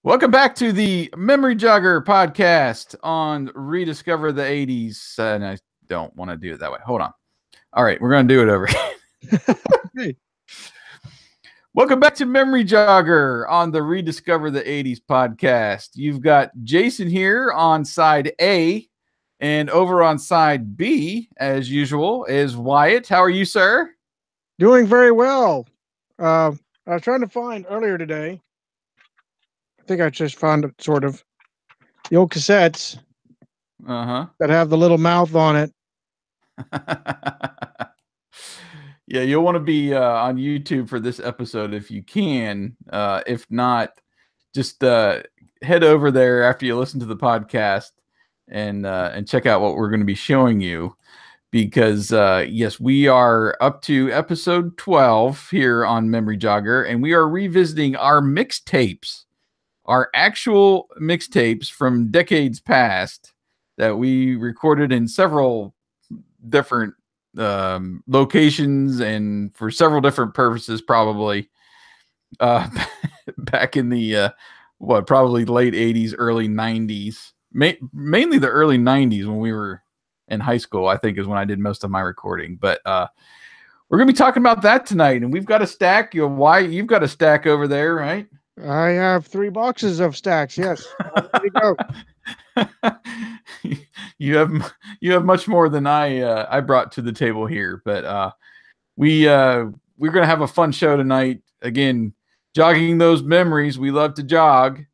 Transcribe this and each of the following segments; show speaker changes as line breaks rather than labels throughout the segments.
Welcome back to the Memory Jogger podcast on Rediscover the 80s. And I don't want to do it that way. Hold on. All right, we're going to do it over.
Hey.
Welcome back to Memory Jogger on the Rediscover the 80s podcast. You've got Jason here on side A, and over on side B, as usual, is Wyatt. How are you, sir?
Doing very well. I was trying to find earlier today. I think I just found it, sort of the old cassettes that have the little mouth on it.
Yeah, you'll want to be on YouTube for this episode if you can. If not, just head over there after you listen to the podcast and check out what we're going to be showing you. Because yes, we are up to episode 12 here on Memory Jogger, and we are revisiting our mixtapes, our actual mixtapes from decades past that we recorded in several different locations and for several different purposes, probably back in the probably late 80s, early 90s, mainly the early 90s when we were in high school, I think is when I did most of my recording. But we're gonna be talking about that tonight, and we've got a stack. You've got a stack over there, right?
I have 3 boxes of stacks. Yes, ready to go.
You have much more than I brought to the table here, but we're gonna have a fun show tonight. Again, jogging those memories. We love to jog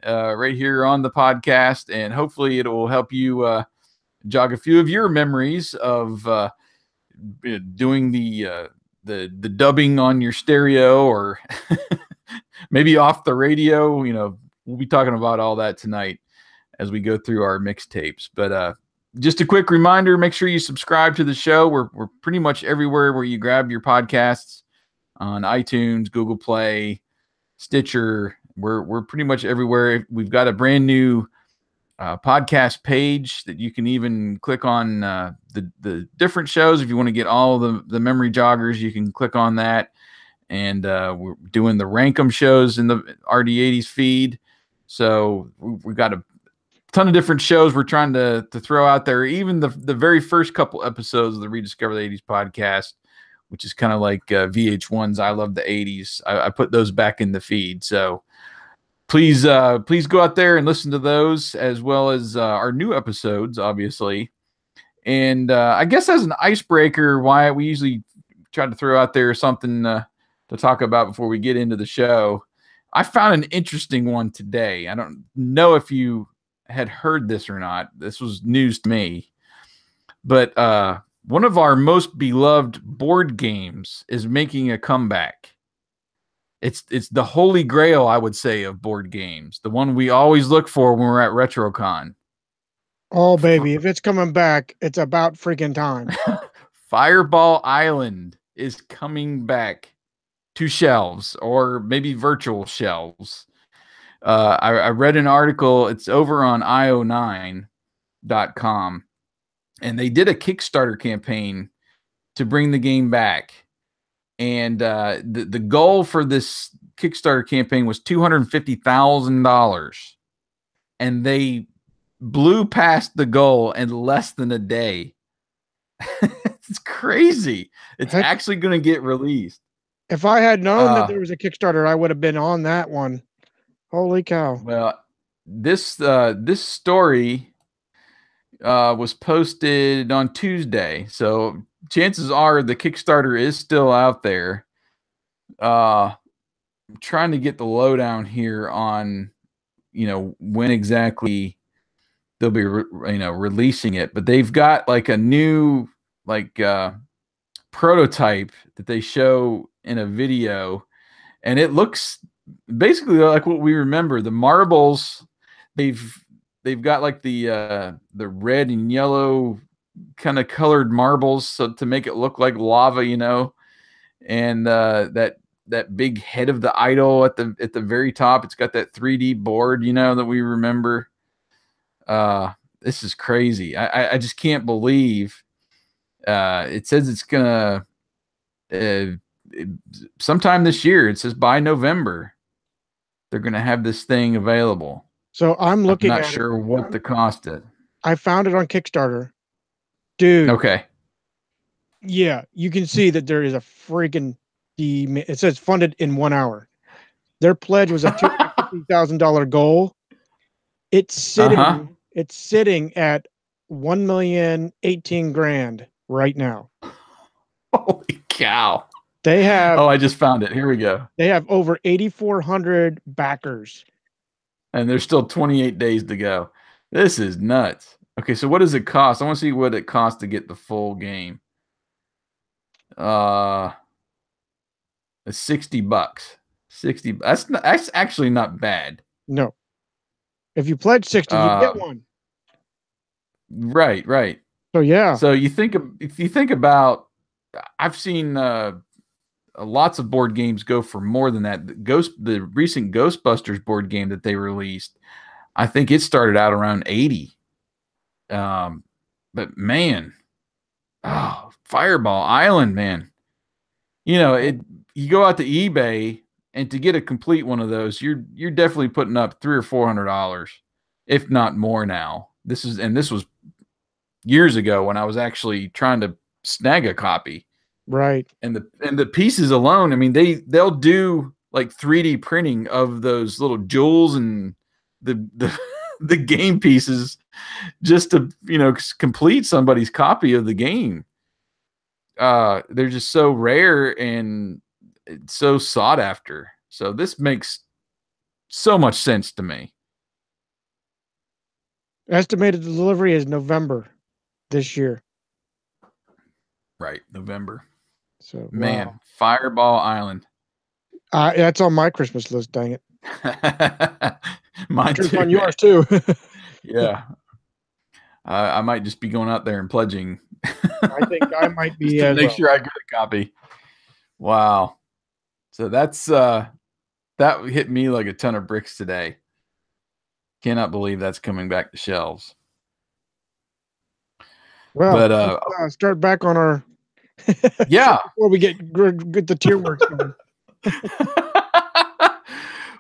right here on the podcast, and hopefully it will help you jog a few of your memories of doing the dubbing on your stereo or maybe off the radio. We'll be talking about all that tonight as we go through our mixtapes. But just a quick reminder, make sure you subscribe to the show. We're pretty much everywhere where you grab your podcasts, on iTunes, Google Play, Stitcher. We're pretty much everywhere. We've got a brand new podcast page that you can even click on the different shows. If you want to get all the memory joggers, you can click on that. And we're doing the Rankum shows in the RD80s feed. So we've got a ton of different shows we're trying to throw out there. Even the very first couple episodes of the Rediscover the 80s podcast, which is kind of like VH1's I Love the 80s. I put those back in the feed. So please go out there and listen to those, as well as our new episodes, obviously. And I guess as an icebreaker, Wyatt, we usually try to throw out there something to talk about before we get into the show. I found an interesting one today. I don't know if you had heard this or not. This was news to me. But one of our most beloved board games is making a comeback. It's the holy grail, I would say, of board games. The one we always look for when we're at RetroCon.
Oh, baby, if it's coming back, it's about freaking time.
Fireball Island is coming back to shelves, or maybe virtual shelves. I read an article. It's over on io9.com, and they did a Kickstarter campaign to bring the game back. And the goal for this Kickstarter campaign was $250,000, and they blew past the goal in less than a day. It's crazy. It's actually going to get released.
If I had known that there was a Kickstarter, I would have been on that one. Holy cow.
Well, this story was posted on Tuesday, so chances are the Kickstarter is still out there. I'm trying to get the lowdown here on, when exactly they'll be, releasing it, but they've got like a new, prototype that they show in a video, and it looks basically like what we remember. The marbles, they've got like the red and yellow kind of colored marbles, so to make it look like lava, and that big head of the idol at the very top. It's got that 3D board, that we remember. This is crazy. I just can't believe it says it's gonna sometime this year. It says by November they're going to have this thing available.
So I'm looking
not
at
sure what the cost is.
I found it on Kickstarter. Dude.
Okay.
Yeah, you can see that there is a freaking it says funded in 1 hour. Their pledge was a $250,000 goal. It's sitting at 1,018,000 right now.
Holy cow.
They have
I just found it. Here we go.
They have over 8,400 backers.
And there's still 28 days to go. This is nuts. Okay, so what does it cost? I want to see what it costs to get the full game. It's $60. 60. That's actually not bad.
No. If you pledge 60, you get one.
Right.
So yeah.
So if you think about, I've seen lots of board games go for more than that. The recent Ghostbusters board game that they released, I think it started out around 80. But man, Fireball Island, man. You know, you go out to eBay, and to get a complete one of those, you're definitely putting up $300 or $400, if not more now. This was years ago when I was actually trying to snag a copy.
Right.
And the pieces alone, I mean, they'll do like 3D printing of those little jewels and the game pieces just to, complete somebody's copy of the game. They're just so rare and so sought after. So this makes so much sense to me.
Estimated delivery is November this year.
Right, November.
So
man,
wow.
Fireball Island.
That's on my Christmas list. Dang it.
Mine too.
On yours too.
Yeah. I might just be going out there and pledging.
I think I might be
to make sure I get a copy. Wow. So that's that hit me like a ton of bricks today. Cannot believe that's coming back to shelves.
Well, but let's start back on our
yeah
before we get the tier work going.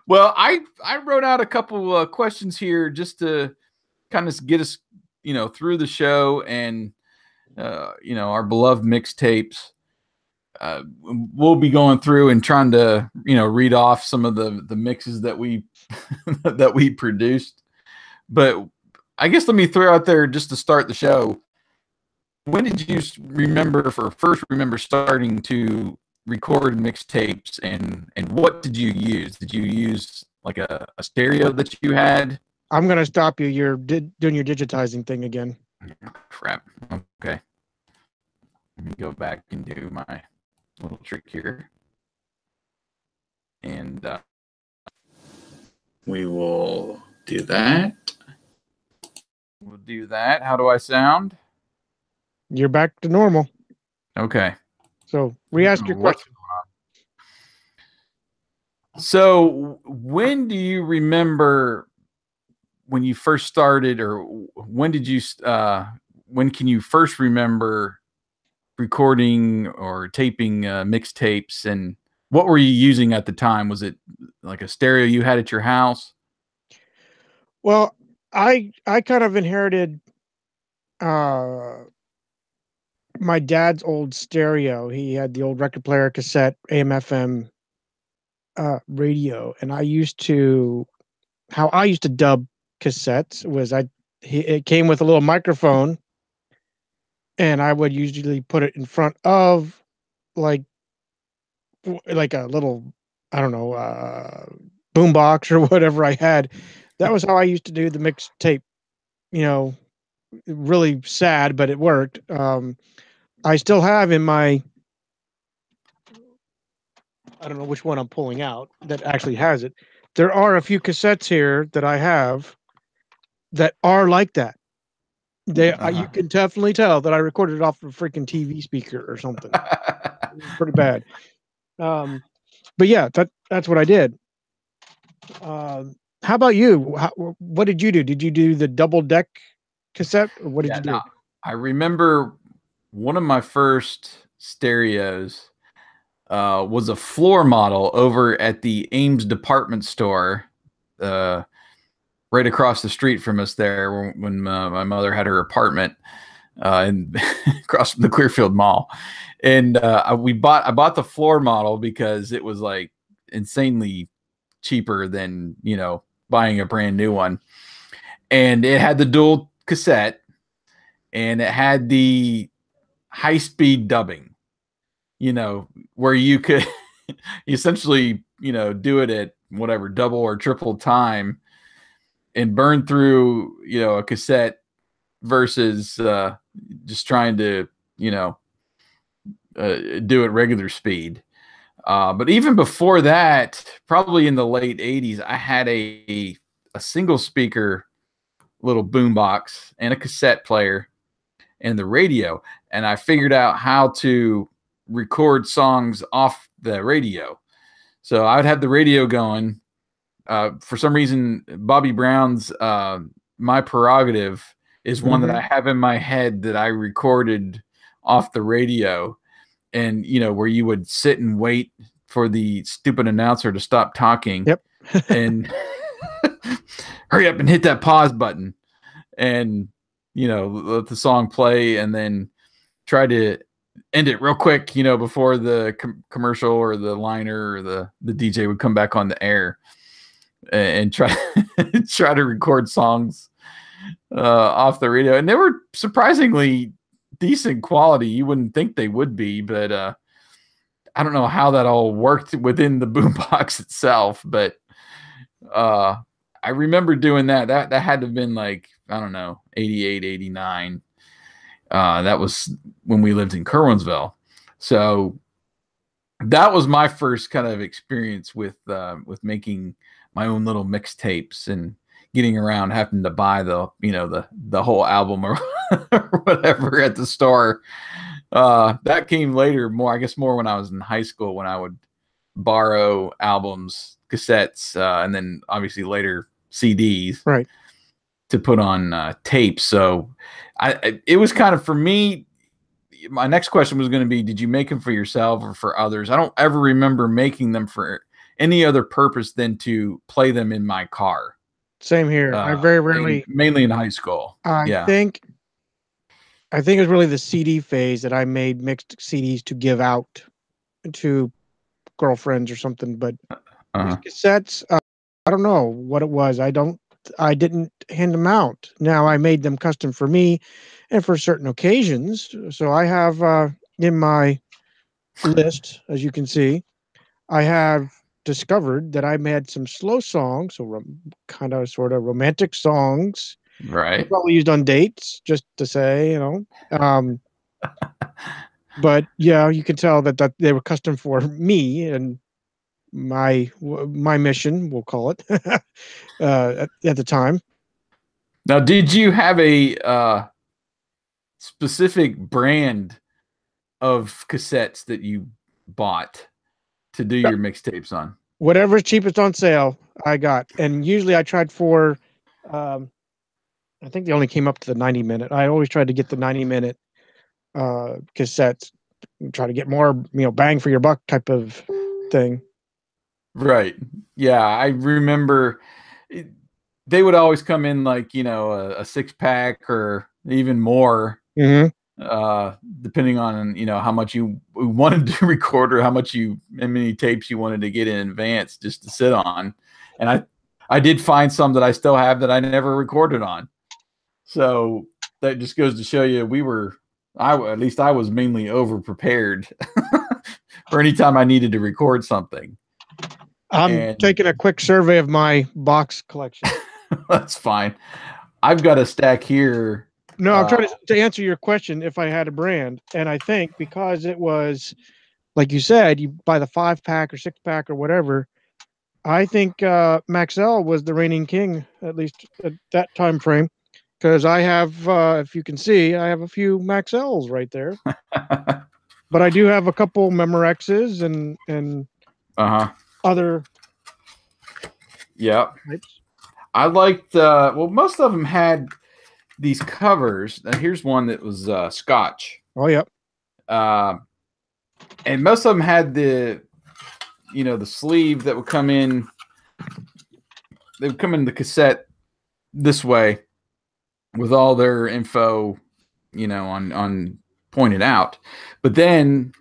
Well, I wrote out a couple questions here just to kind of get us through the show and our beloved mixtapes. We'll be going through and trying to read off some of the mixes that we that we produced. But I guess let me throw out there just to start the show. When did you first remember starting to record mixtapes, and what did you use? Did you use like a stereo that you had?
I'm gonna stop you. You're doing your digitizing thing again.
Crap. Okay. Let me go back and do my little trick here. And we will do that. We'll do that. How do I sound?
You're back to normal.
Okay.
So re-ask your question.
So when do you remember when you first started, or when can you first remember recording or taping mixtapes, and what were you using at the time? Was it like a stereo you had at your house?
Well, I kind of inherited my dad's old stereo. He had the old record player, cassette, AM, FM radio, and how I used to dub cassettes was it came with a little microphone, and I would usually put it in front of like a little, I don't know, boombox or whatever I had. That was how I used to do the mixtape. Really sad, but it worked. I still have in my, I don't know which one I'm pulling out that actually has it. There are a few cassettes here that I have that are like that. You can definitely tell that I recorded it off of a freaking TV speaker or something. Pretty bad. But yeah, that's what I did. How about you? What did you do? Did you do the double deck cassette, or what did you do?
No. I remember one of my first stereos was a floor model over at the Ames department store right across the street from us there when my mother had her apartment and across from the Clearfield Mall. And I bought the floor model because it was like insanely cheaper than, buying a brand new one. And it had the dual cassette and it had the high speed dubbing, where you could essentially, do it at whatever double or triple time and burn through, a cassette versus just trying to, do it regular speed. But even before that, probably in the late 80s, I had a single speaker little boombox and a cassette player and the radio. And I figured out how to record songs off the radio. So I would have the radio going. For some reason, Bobby Brown's My Prerogative is one that I have in my head that I recorded off the radio. And, where you would sit and wait for the stupid announcer to stop talking.
Yep.
And hurry up and hit that pause button and, let the song play and then try to end it real quick, before the commercial or the liner or the DJ would come back on the air and try to record songs off the radio. And they were surprisingly decent quality. You wouldn't think they would be, but I don't know how that all worked within the boombox itself, but I remember doing that. That had to have been like, I don't know, 88, 89. That was when we lived in Kerwinsville. So that was my first kind of experience with making my own little mixtapes and getting around having to buy the whole album or whatever at the store. That came later, more when I was in high school, when I would borrow albums, cassettes, and then obviously later CDs,
right,
to put on tapes. So it was kind of, for me, my next question was going to be, did you make them for yourself or for others? I don't ever remember making them for any other purpose than to play them in my car.
Same here. I very rarely,
mainly in high school.
I think it was really the CD phase that I made mixed CDs to give out to girlfriends or something. But cassettes, I don't know what it was. I didn't hand them out. Now I made them custom for me and for certain occasions. So I have in my list, as you can see, I have discovered that I made some slow songs, so kind of sort of romantic songs,
right?
Probably used on dates, just to say, but yeah, you can tell that they were custom for me and my mission, we'll call it, at the time.
Now, did you have a specific brand of cassettes that you bought to do your mixtapes on?
Whatever's cheapest on sale, I got. And usually I tried for, I think they only came up to the 90-minute. I always tried to get the 90-minute cassettes, try to get more, bang for your buck type of thing.
Right. Yeah, I remember they would always come in like, a 6-pack or even more. Depending on how much you wanted to record or how many tapes you wanted to get in advance just to sit on. And I did find some that I still have that I never recorded on. So that just goes to show you at least I was mainly over prepared for any time I needed to record something.
I'm taking a quick survey of my box collection.
That's fine. I've got a stack here.
No, I'm trying to answer your question if I had a brand. And I think because it was, like you said, you buy the 5-pack or 6-pack or whatever, I think Maxell was the reigning king, at least at that time frame. Because I have, if you can see, I have a few Maxells right there. But I do have a couple Memorexes and other types.
I liked, most of them had these covers. Now here's one that was Scotch.
Oh, yep.
And most of them had the sleeve that would come in. they would come in the cassette this way with all their info, you know, on pointed out. But then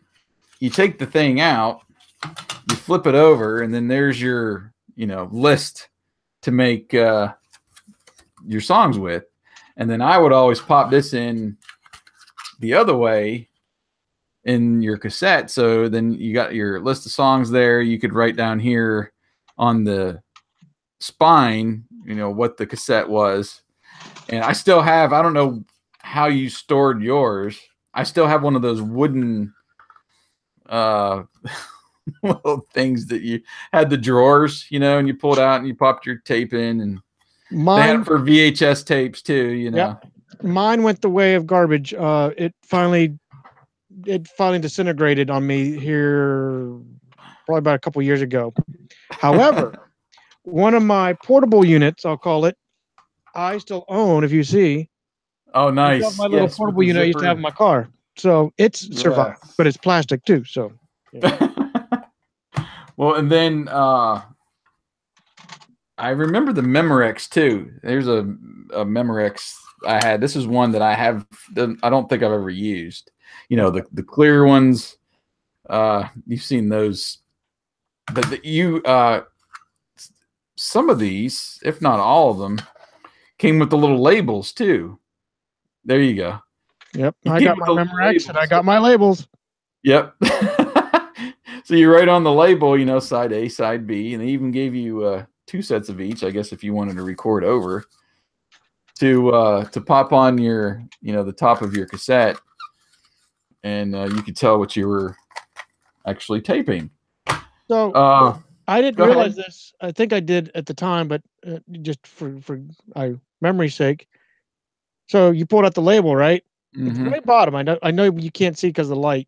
you take the thing out, you flip it over, and then there's your, you know, list to make your songs with. And then I would always pop this in the other way in your cassette. So then you got your list of songs there. You could write down here on the spine, you know, what the cassette was. And I still have, I don't know how you stored yours. I still have one of those wooden little things that you had, the drawers, you know, and you pulled out and you popped your tape in, and they had it for VHS tapes too, you know.
Yeah. Mine went the way of garbage. It finally disintegrated on me here probably about a couple years ago. However, one of my portable units, I'll call it, I still own, if you see.
Oh, nice.
My little portable unit I used to have in my car. So it's survived, but it's plastic too. So,
yeah. Well, and then I remember the Memorex too. There's a Memorex I had. This is one that I have. I don't think I've ever used. You know, the clear ones. You've seen those, but some of these, if not all of them, came with the little labels too. There you go.
Yep, I got my Memorex and I got my labels.
Yep. So you write on the label, you know, side A, side B, and they even gave you 2 sets of each, I guess, if you wanted to record over, to pop on your, you know, the top of your cassette, and you could tell what you were actually taping.
So I didn't realize this. I think I did at the time, but just for memory's sake. So you pulled out the label, right?
Mm-hmm.
At the very bottom, I know you can't see because of the light.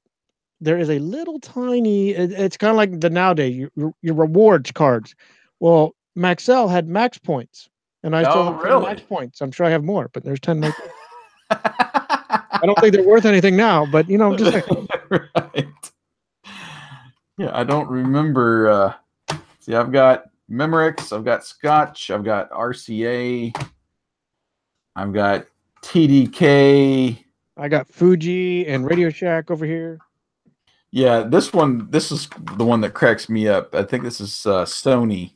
There is a little tiny. It's kind of like the nowadays your rewards cards. Well, Maxell had max points, and I still have 10 max points. I'm sure I have more, but there's 10 max. I don't think they're worth anything now, but you know, I'm just like,
right. Yeah, I don't remember. See, I've got Memorex, I've got Scotch, I've got RCA, I've got TDK,
I got Fuji and Radio Shack over here.
Yeah, this is the one that cracks me up. I think this is Sony,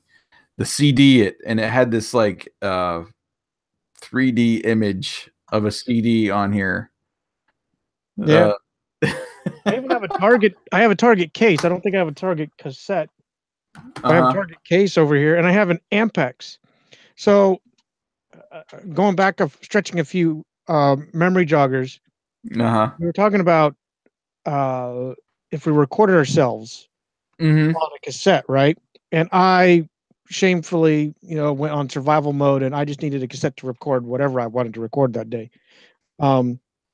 the CD, and it had this like 3D image of a CD on here.
Yeah. I even have a Target. I have a Target case. I don't think I have a Target cassette. I have a Target case over here, and I have an Ampex. So going back, stretching a few memory joggers. We were talking about if we recorded ourselves on a cassette, right? And I shamefully, you know, went on survival mode, and I just needed a cassette to record whatever I wanted to record that day.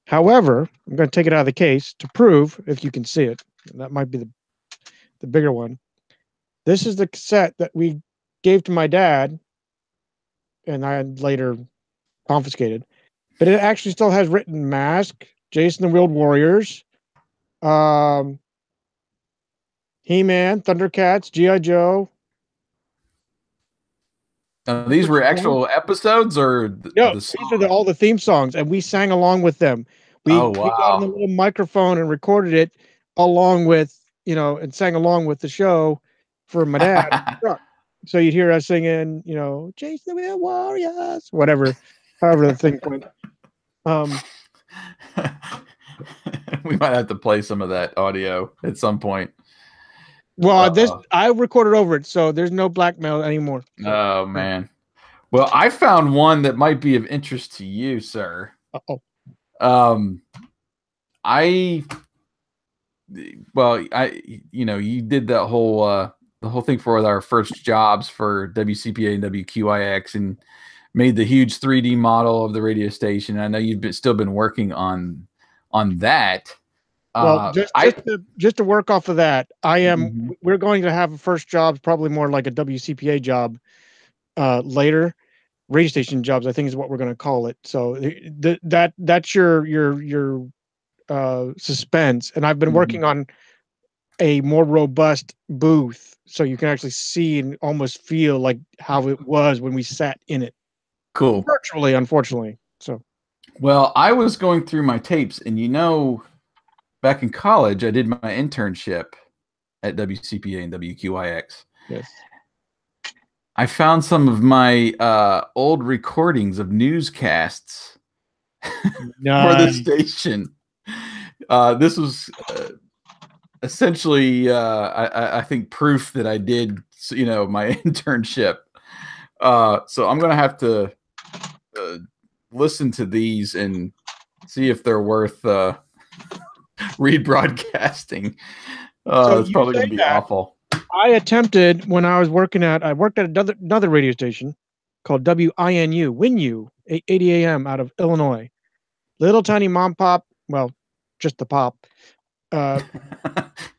However, I'm going to take it out of the case to prove if you can see it. And that might be the bigger one. This is the cassette that we gave to my dad, and I had later confiscated. But it actually still has written Mask, Jason the Wheeled Warriors, He-Man, Thundercats, G.I. Joe.
These were actual episodes, or
these are all the theme songs, and we sang along with them. We got in the little microphone and recorded it along with, you know, and sang along with the show for my dad. So you'd hear us singing, you know, Jason the Wheeled Warriors, whatever, however the thing went.
We might have to play some of that audio at some point.
Well, I recorded over it, so there's no blackmail anymore. So.
Oh man. Well, I found one that might be of interest to you, sir. You know, you did that whole the whole thing for our first jobs for WCPA and WQIX, and made the huge 3D model of the radio station. I know you've still been working on that.
Well, just to work off of that, we're going to have a first job, probably more like a WCPA job later. Radio station jobs, I think, is what we're going to call it. So that's your suspense. And I've been working on a more robust booth, so you can actually see and almost feel like how it was when we sat in it.
Cool.
Virtually, unfortunately. So,
well, I was going through my tapes, and back in college, I did my internship at WCPA and WQIX.
yes.
I found some of my old recordings of newscasts for the station. This was essentially, I think, proof that I did, my internship. So I'm gonna have to listen to these and see if they're worth rebroadcasting.
So
it's probably gonna be awful.
I attempted when I worked at another radio station called WINU, 80 AM out of Illinois. Little tiny mom pop, well, just the pop,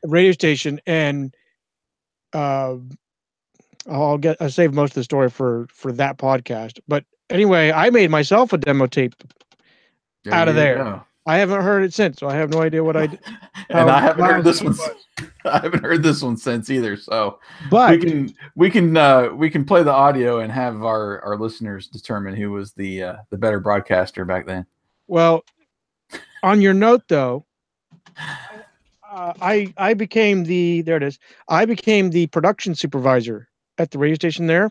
radio station, and I'll save most of the story for that podcast. But anyway, I made myself a demo tape out of there. Go. I haven't heard it since, so I have no idea what I did.
And I haven't heard this one. I haven't heard this one since either. So, but we can play the audio and have our listeners determine who was the better broadcaster back then.
Well, on your note though, I became I became the production supervisor at the radio station there,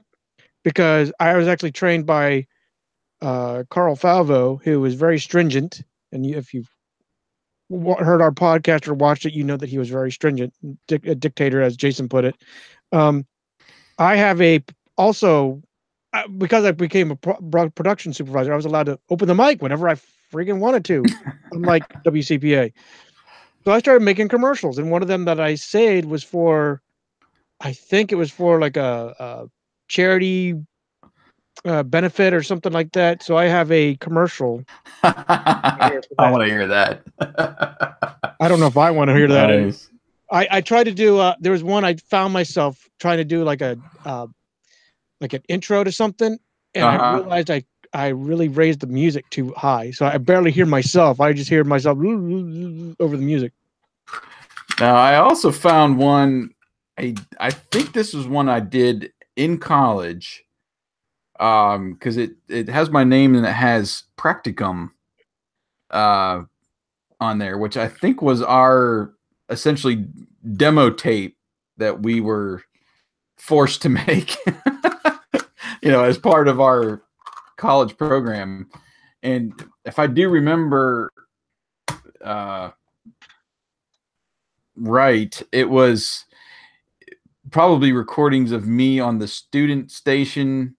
because I was actually trained by Carl Falvo, who was very stringent. And if you've heard our podcast or watched it, you know that he was very stringent, a dictator, as Jason put it. I have because I became a production supervisor, I was allowed to open the mic whenever I freaking wanted to, unlike WCPA. So I started making commercials, and one of them that I said was for, I think it was for like a charity benefit or something like that. So I have a commercial.
I want to hear that.
I don't know if I want to hear that. Nice. I tried to do. There was one I found myself trying to do like an intro to something, and I realized I really raised the music too high, so I barely hear myself. I just hear myself over the music.
Now I also found one. I think this was one I did in college. Because it has my name and it has practicum on there, which I think was our essentially demo tape that we were forced to make, as part of our college program. And if I do remember right, it was probably recordings of me on the student station.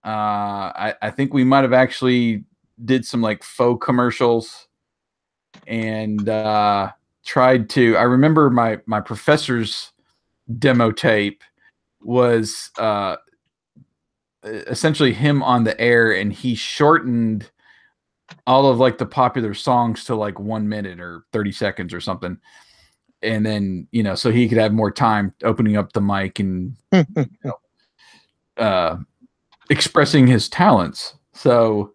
I think we might have actually did some like faux commercials and tried to. I remember my professor's demo tape was essentially him on the air, and he shortened all of like the popular songs to like 1 minute or 30 seconds or something. And then, so he could have more time opening up the mic and expressing his talents. So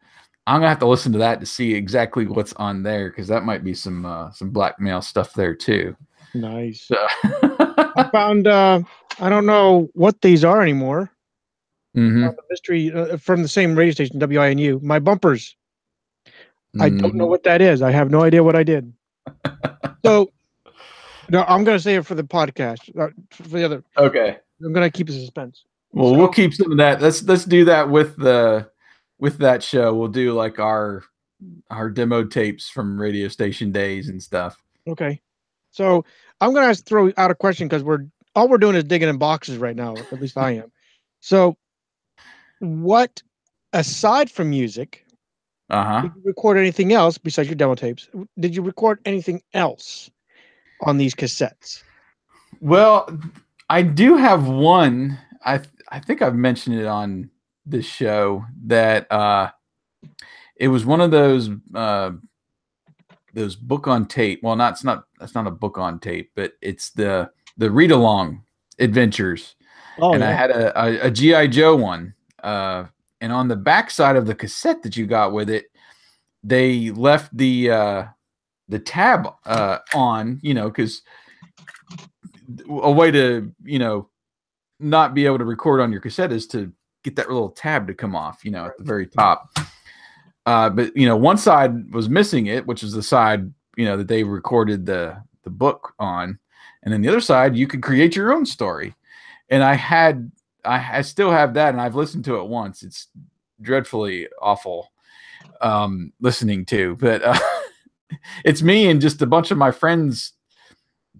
I'm gonna have to listen to that to see exactly what's on there, because that might be some blackmail stuff there too.
Nice. So. I found I don't know what these are anymore. The mystery from the same radio station, WINU. My bumpers. I don't know what that is. I have no idea what I did. So no, I'm gonna say it for the podcast. For the other.
Okay.
I'm gonna keep it suspense.
Well, we'll keep some of that. Let's do that with that show. We'll do like our demo tapes from radio station days and stuff.
Okay. So I'm gonna throw out a question, because all we're doing is digging in boxes right now. At least I am. So, what, aside from music, did you record anything else besides your demo tapes? Did you record anything else on these cassettes?
Well, I do have one. I think I've mentioned it on this show that it was one of those book on tape. Well, that's not a book on tape, but it's the read along adventures. Oh, and yeah. I had a G.I. Joe one. And on the back side of the cassette that you got with it, they left the tab on, because a way to, not be able to record on your cassette is to get that little tab to come off, at the very top. But one side was missing it, which is the side, that they recorded the book on. And then the other side, you could create your own story. And I still have that, and I've listened to it once. It's dreadfully awful listening to, but it's me and just a bunch of my friends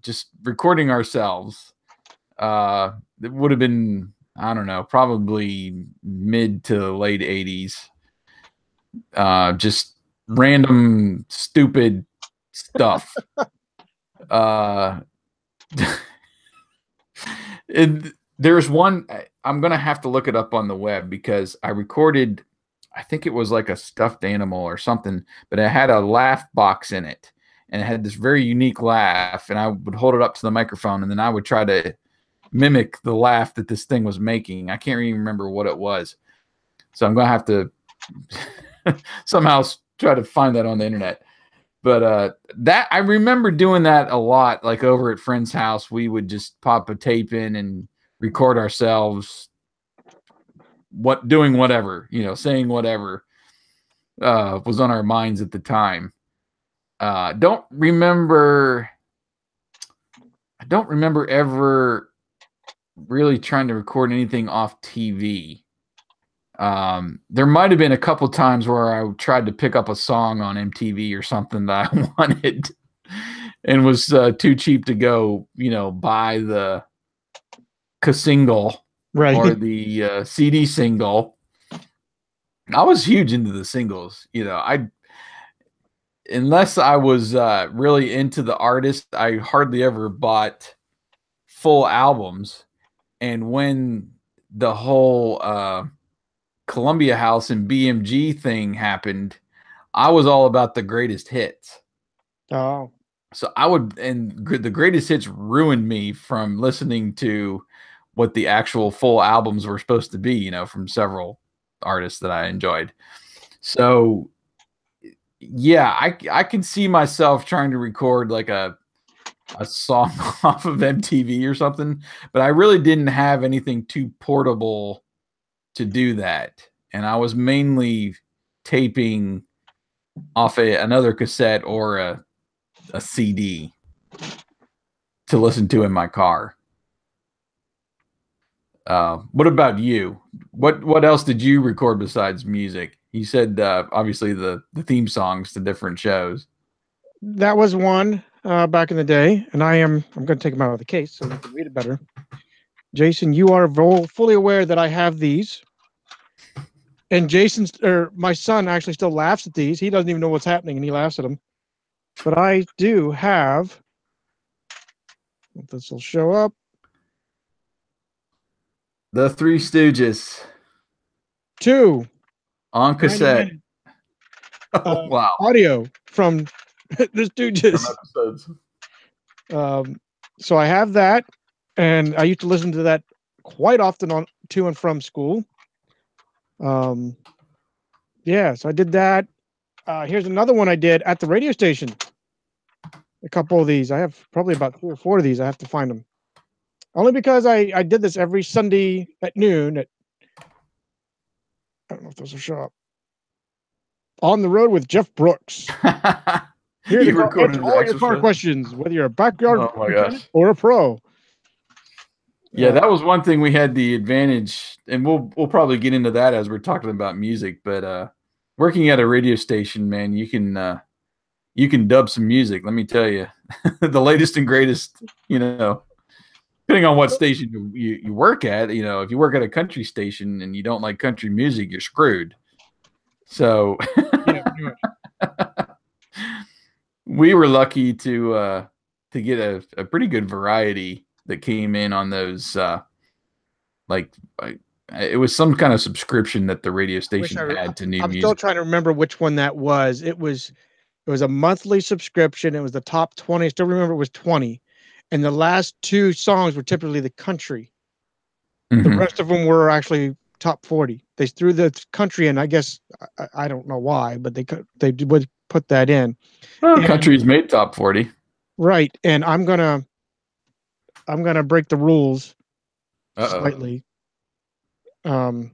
just recording ourselves. It would have been, I don't know, probably mid to late 80s. Just random stupid stuff. There's one, I'm going to have to look it up on the web because I recorded, I think it was like a stuffed animal or something, but it had a laugh box in it and it had this very unique laugh, and I would hold it up to the microphone and then I would try to mimic the laugh that this thing was making. I can't even remember what it was. So I'm going to have to somehow try to find that on the internet. But that, I remember doing that a lot, like over at friend's house. We would just pop a tape in and record ourselves doing whatever, saying whatever was on our minds at the time. I don't remember ever really trying to record anything off TV. There might have been a couple times where I tried to pick up a song on MTV or something that I wanted and was too cheap to go, buy the single or the CD single. I was huge into the singles. Unless I was really into the artist, I hardly ever bought full albums. And when the whole Columbia House and BMG thing happened, I was all about the greatest hits.
Oh.
So the greatest hits ruined me from listening to what the actual full albums were supposed to be, from several artists that I enjoyed. So yeah, I can see myself trying to record like a song off of MTV or something, but I really didn't have anything too portable to do that. And I was mainly taping off another cassette or a CD to listen to in my car. What about you? What else did you record besides music? You said obviously the theme songs to different shows.
That was one back in the day, and I'm going to take them out of the case so you can read it better. Jason, you are fully aware that I have these, and my son actually still laughs at these. He doesn't even know what's happening, and he laughs at them. But I do have. This will show up.
The Three Stooges.
2
on cassette. Oh, wow.
Audio from the Stooges. So I have that, and I used to listen to that quite often to and from school. Yeah, so I did that. Here's another one I did at the radio station. A couple of these. I have probably about 3 or 4 of these. I have to find them. Only because I did this every Sunday at noon. I don't know if those will show up. On the Road with Jeff Brooks. Here to answer all your car questions, whether you're a backyard or a pro.
Yeah, that was one thing we had the advantage, and we'll probably get into that as we're talking about music. But working at a radio station, man, you can dub some music. Let me tell you, the latest and greatest. Depending on what station you work at, if you work at a country station and you don't like country music, you're screwed. So we were lucky to get a pretty good variety that came in on those. It was some kind of subscription that the radio station had to new music.
I'm still trying to remember which one that was. It was a monthly subscription. It was the top 20. I still remember it was 20. And the last 2 songs were typically the country. Mm-hmm. The rest of them were actually top 40. They threw the country in. I guess I don't know why, but they would put that in.
Well, country's made top 40,
right? And I'm gonna I'm gonna break the rules
Uh-oh.
slightly. You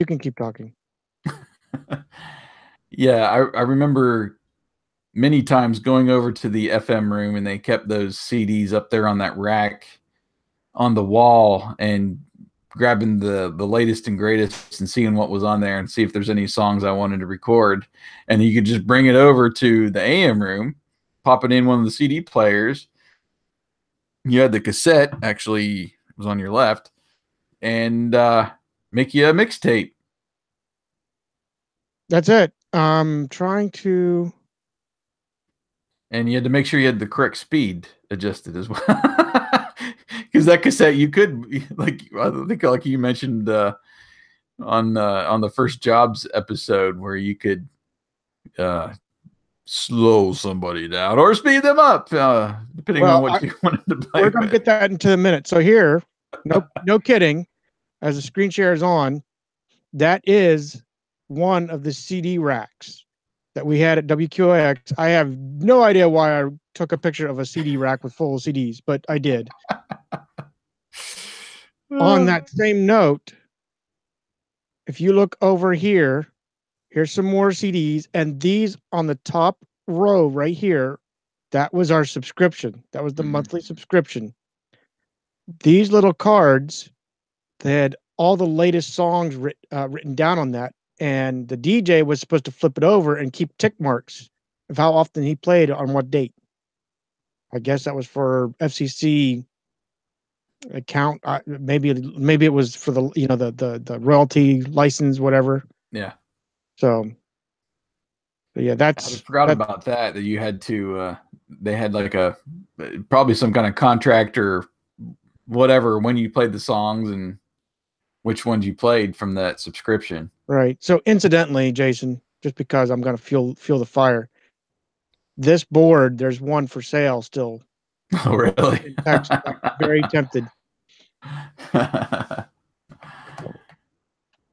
can keep talking.
Yeah, I remember many times going over to the FM room, and they kept those CDs up there on that rack on the wall, and grabbing the latest and greatest and seeing what was on there and see if there's any songs I wanted to record. And you could just bring it over to the AM room, pop it in one of the CD players. You had the cassette, actually was on your left, and make you a mixtape.
That's it. I'm trying to.
And you had to make sure you had the correct speed adjusted as well. Because that cassette, you could, like, I think like you mentioned on the first Jobs episode, where you could slow somebody down or speed them up, depending on what you wanted to play.
We're going to get that into a minute. So here, no kidding, as the screen share is on, that is one of the CD racks that we had at WQX. I have no idea why I took a picture of a CD rack with full CDs, but I did. On that same note, if you look over here, here's some more CDs, and these on the top row right here, that was our subscription. That was the monthly subscription. These little cards, they had all the latest songs written down on that, and the DJ was supposed to flip it over and keep tick marks of how often he played on what date. I guess that was for FCC account. Maybe it was for the the royalty license, whatever.
Yeah.
So, yeah,
I forgot about that. That you had to. They had like probably some kind of contract or whatever when you played the songs and which ones you played from that subscription.
Right. So, incidentally, Jason, just because I'm going to feel the fire, this board, there's one for sale still.
Oh, really?
I'm very tempted.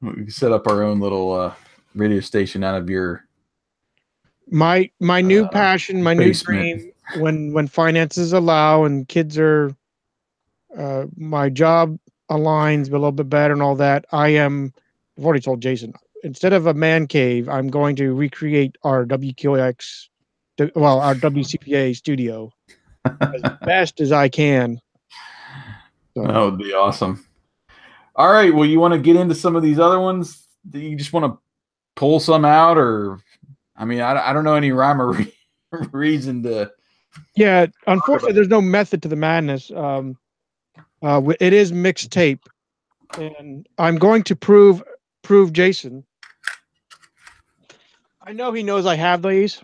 We set up our own little radio station out of your
my new passion, my
basement.
new dream. When finances allow and kids are, my job aligns a little bit better and all that. I've already told Jason, instead of a man cave, I'm going to recreate our WQX, our WCPA studio as best as I can. So.
That would be awesome. All right. Well, you want to get into some of these other ones? Do you just want to pull some out, or I mean, I don't know any rhyme or reason to.
Yeah, unfortunately, there's no method to the madness. It is mixtape, and I'm going to prove Jason. I know he knows I have these.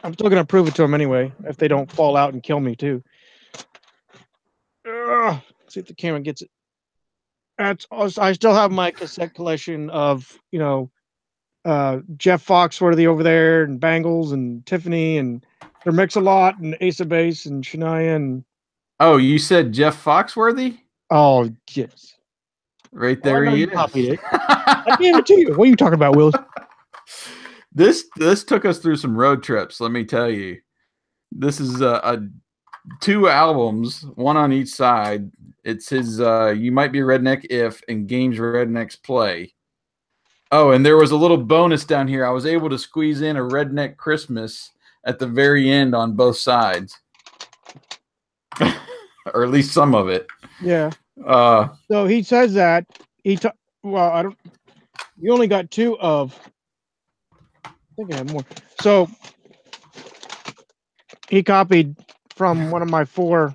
I'm still going to prove it to him anyway, if they don't fall out and kill me too. See if the camera gets it. I still have my cassette collection of, Jeff Foxworthy over there, and Bangles and Tiffany and their Mix-a-Lot and Ace of Base and Shania and.
Oh, you said Jeff Foxworthy?
Oh, yes.
Right there he is.
Copied it. I gave it to you. What are you talking about, Willis?
This took us through some road trips, let me tell you. This is two albums, one on each side. It's his You Might Be a Redneck If and Games Rednecks Play. Oh, and there was a little bonus down here. I was able to squeeze in a Redneck Christmas at the very end on both sides. Or at least some of it.
Yeah. So he says that well, I don't. You only got two of. I think I have more. So he copied from one of my 4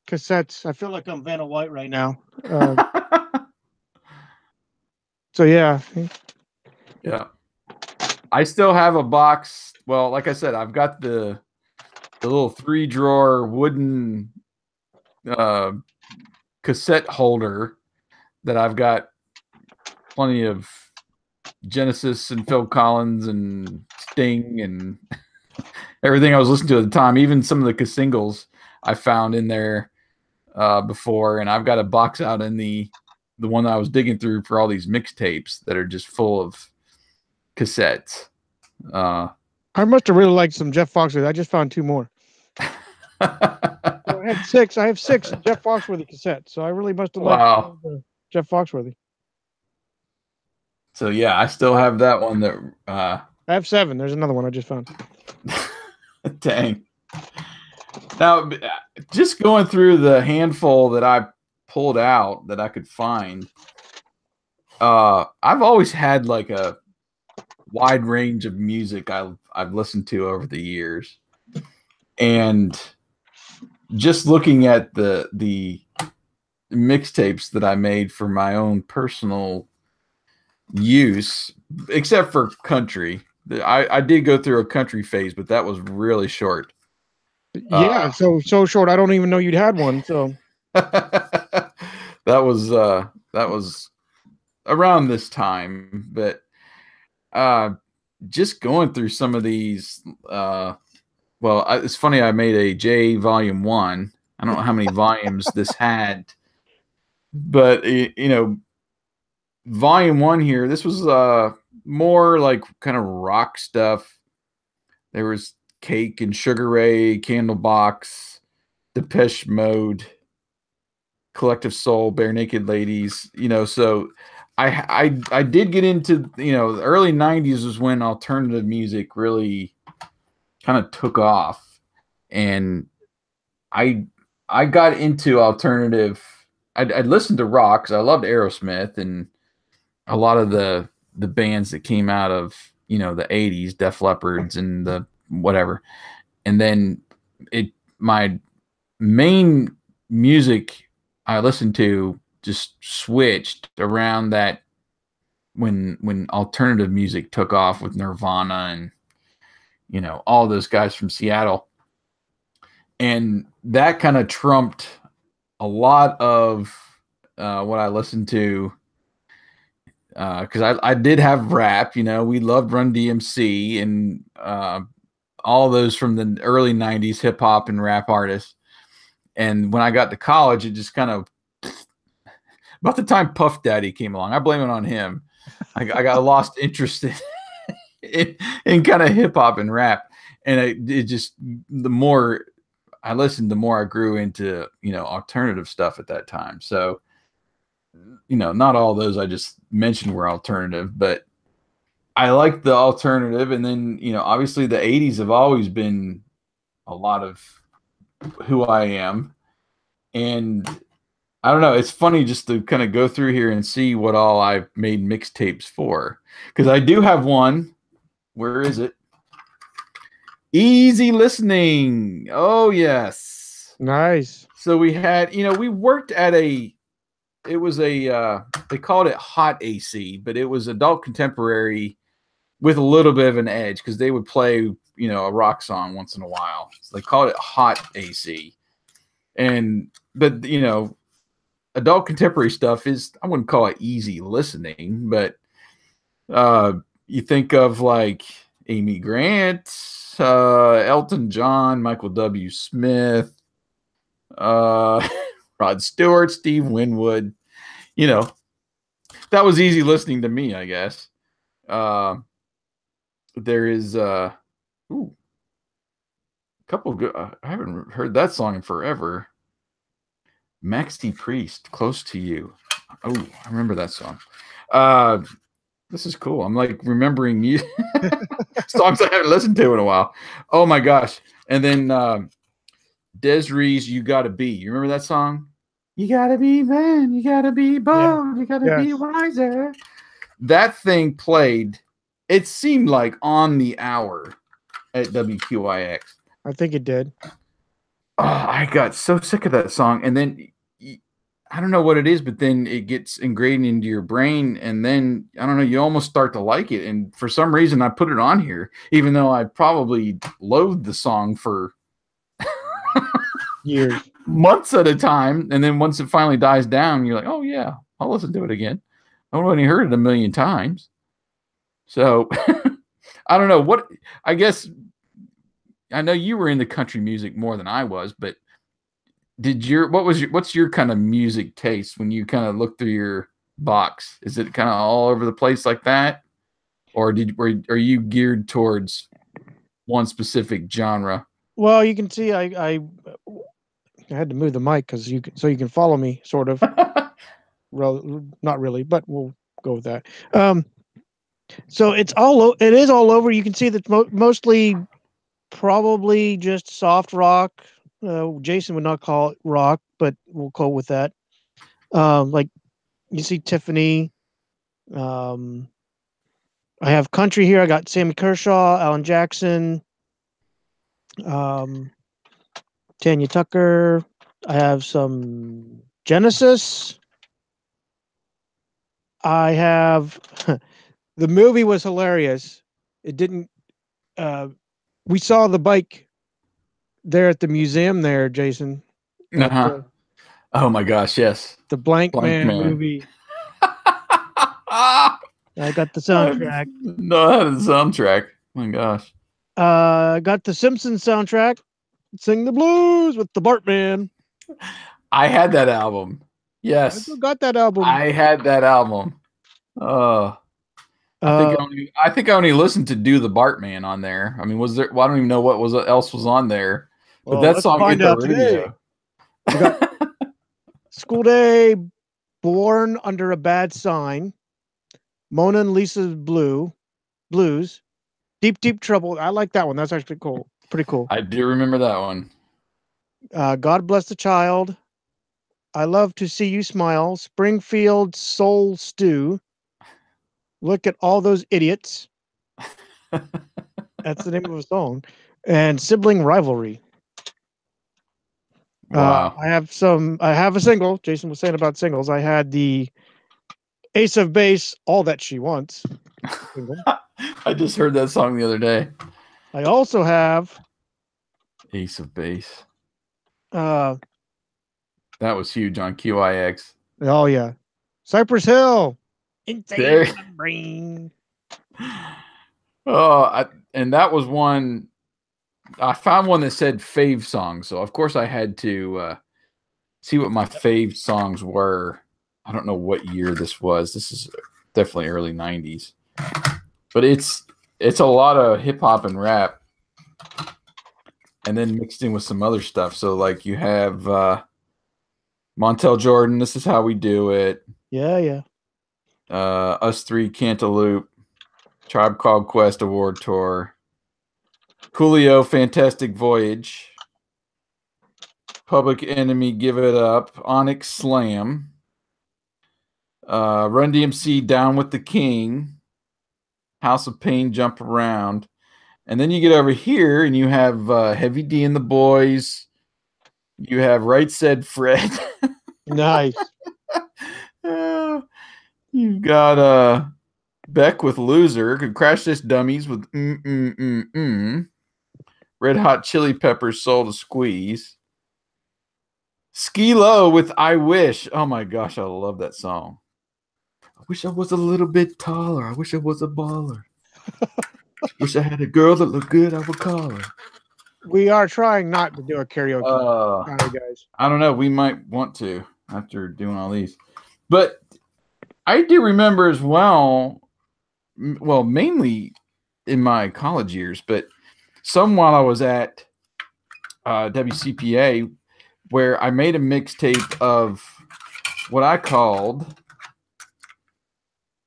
cassettes. I feel like I'm Vanna White right now. So yeah.
Yeah. I still have a box. Well, like I said, I've got the little 3-drawer wooden cassette holder that I've got plenty of Genesis and Phil Collins and Sting and everything I was listening to at the time. Even some of the singles I found in there before, and I've got a box out in the one that I was digging through for all these mixtapes that are just full of cassettes.
I must have really liked some Jeff Foxworthy. I just found 2 more. So I had 6. I have 6 Jeff Foxworthy cassettes. So I really must have liked Jeff Foxworthy.
So yeah, I still have that one that
I have 7. There's another one I just found.
Dang. Now, just going through the handful that I pulled out that I could find, I've always had like a wide range of music I've listened to over the years, and just looking at the mixtapes that I made for my own personal use, except for country. I did go through a country phase, but that was really short.
Yeah, so short. I don't even know you'd had one. So
that was around this time, but just going through some of these. It's funny. I made a J Volume 1. I don't know how many volumes this had, but Volume 1 here. This was more like kind of rock stuff. There was Cake and Sugar Ray, Candlebox, Depeche Mode, Collective Soul, Bare Naked Ladies. So I did get into the early 90s was when alternative music really kind of took off, and I got into alternative. I'd listened to rock because I loved Aerosmith and a lot of the bands that came out of the 80s, Def Leppards and the whatever. And then my main music I listened to just switched around that when alternative music took off with Nirvana and all those guys from Seattle. And that kind of trumped a lot of what I listened to, because I did have rap. We loved Run DMC and all those from the early 90s hip hop and rap artists. And when I got to college, it just kind of, about the time Puff Daddy came along, I blame it on him. I got lost interest in kind of hip hop and rap. And it just, the more I listened, the more I grew into, alternative stuff at that time. So, not all those I just mentioned were alternative, but I like the alternative. And then, obviously the 80s have always been a lot of who I am. And I don't know, it's funny just to kind of go through here and see what all I've made mixtapes for. Because I do have one. Where is it? Easy listening. Oh, yes.
Nice.
So we had, we worked at it was they called it hot AC, but it was adult contemporary with a little bit of an edge because they would play, a rock song once in a while. So they called it hot AC. But adult contemporary stuff is, I wouldn't call it easy listening, but you think of like Amy Grant, Elton John, Michael W. Smith, Rod Stewart, Steve Winwood. That was easy listening to me, I guess. There is a couple good. I haven't heard that song in forever. Max D. Priest, Close to You. Oh, I remember that song. This is cool. I'm like remembering you songs I haven't listened to in a while. Oh my gosh. And then Desiree's You Gotta Be. You remember that song? You gotta be man, you gotta be bold, you gotta be wiser. That thing played, it seemed like on the hour at WQIX.
I think it did.
Oh, I got so sick of that song. And then I don't know what it is, but then it gets ingrained into your brain. And then, I don't know, you almost start to like it. And for some reason, I put it on here, even though I probably loathed the song for
years,
months at a time. And then once it finally dies down, you're like, oh, yeah, I'll listen to it again. I've only heard it a million times. So I don't know what, I guess, I know you were into country music more than I was, but what's your kind of music taste when you kind of look through your box? Is it kind of all over the place like that? Or are you geared towards one specific genre.
Well, you can see I had to move the mic because you can follow me, sort of. Not really, but we'll go with that. So it is all over. You can see that mostly probably just soft rock. Jason would not call it rock, but we'll go with that. Like you see Tiffany. I have country here. I got Sammy Kershaw, Alan Jackson, Tanya Tucker. I have some Genesis. I have the movie was hilarious. It didn't. We saw the bike there at the museum there, Jason.
Uh-huh. Oh my gosh, yes.
The Blank Man movie. I got the soundtrack.
No, I had the soundtrack. Oh my gosh.
Got the Simpsons soundtrack. Sing the Blues with the Bartman.
I had that album. Yes.
I still got that album.
I had that album. Oh. I think I only listened to Do the Bartman on there. I mean, was there? Well, I don't even know what else was on there. But that song hit the radio.
School Day, Born Under a Bad Sign, Mona and Lisa's Blues, Deep Deep Trouble. I like that one. That's actually cool. Pretty cool.
I do remember that one.
God Bless the Child. I Love to See You Smile. Springfield Soul Stew. Look at All Those Idiots. That's the name of a song. And Sibling Rivalry.
Wow.
I have a single. Jason was saying about singles. I had the Ace of Base, All That She Wants.
I just heard that song the other day.
I also have
Ace of Base.
That
was huge on QIX.
Oh yeah. Cypress Hill.
Insane brain. Oh, and that was one. I found one that said fave songs, so of course I had to see what my fave songs were. I don't know what year this was. This is definitely early 90s. But it's a lot of hip hop and rap, and then mixed in with some other stuff. So like you have Montel Jordan, This Is How We Do It.
Yeah.
Us Three, Cantaloupe, Tribe Called Quest Award Tour, Coolio, Fantastic Voyage, Public Enemy, Give It Up, Onyx Slam, Run DMC, Down with the King, House of Pain, Jump Around. And then you get over here and you have Heavy D and the Boys. You have Right Said Fred.
Nice.
You've got Beck with Loser. Could Crash This Dummies with Red Hot Chili Peppers, Soul to Squeeze. Skee-Lo with I Wish. Oh my gosh, I love that song. I wish I was a little bit taller. I wish I was a baller. Wish I had a girl that looked good, I would call her.
We are trying not to do a karaoke. Guys.
I don't know. We might want to after doing all these. But I do remember as well, mainly in my college years, but some while I was at WCPA, where I made a mixtape of what I called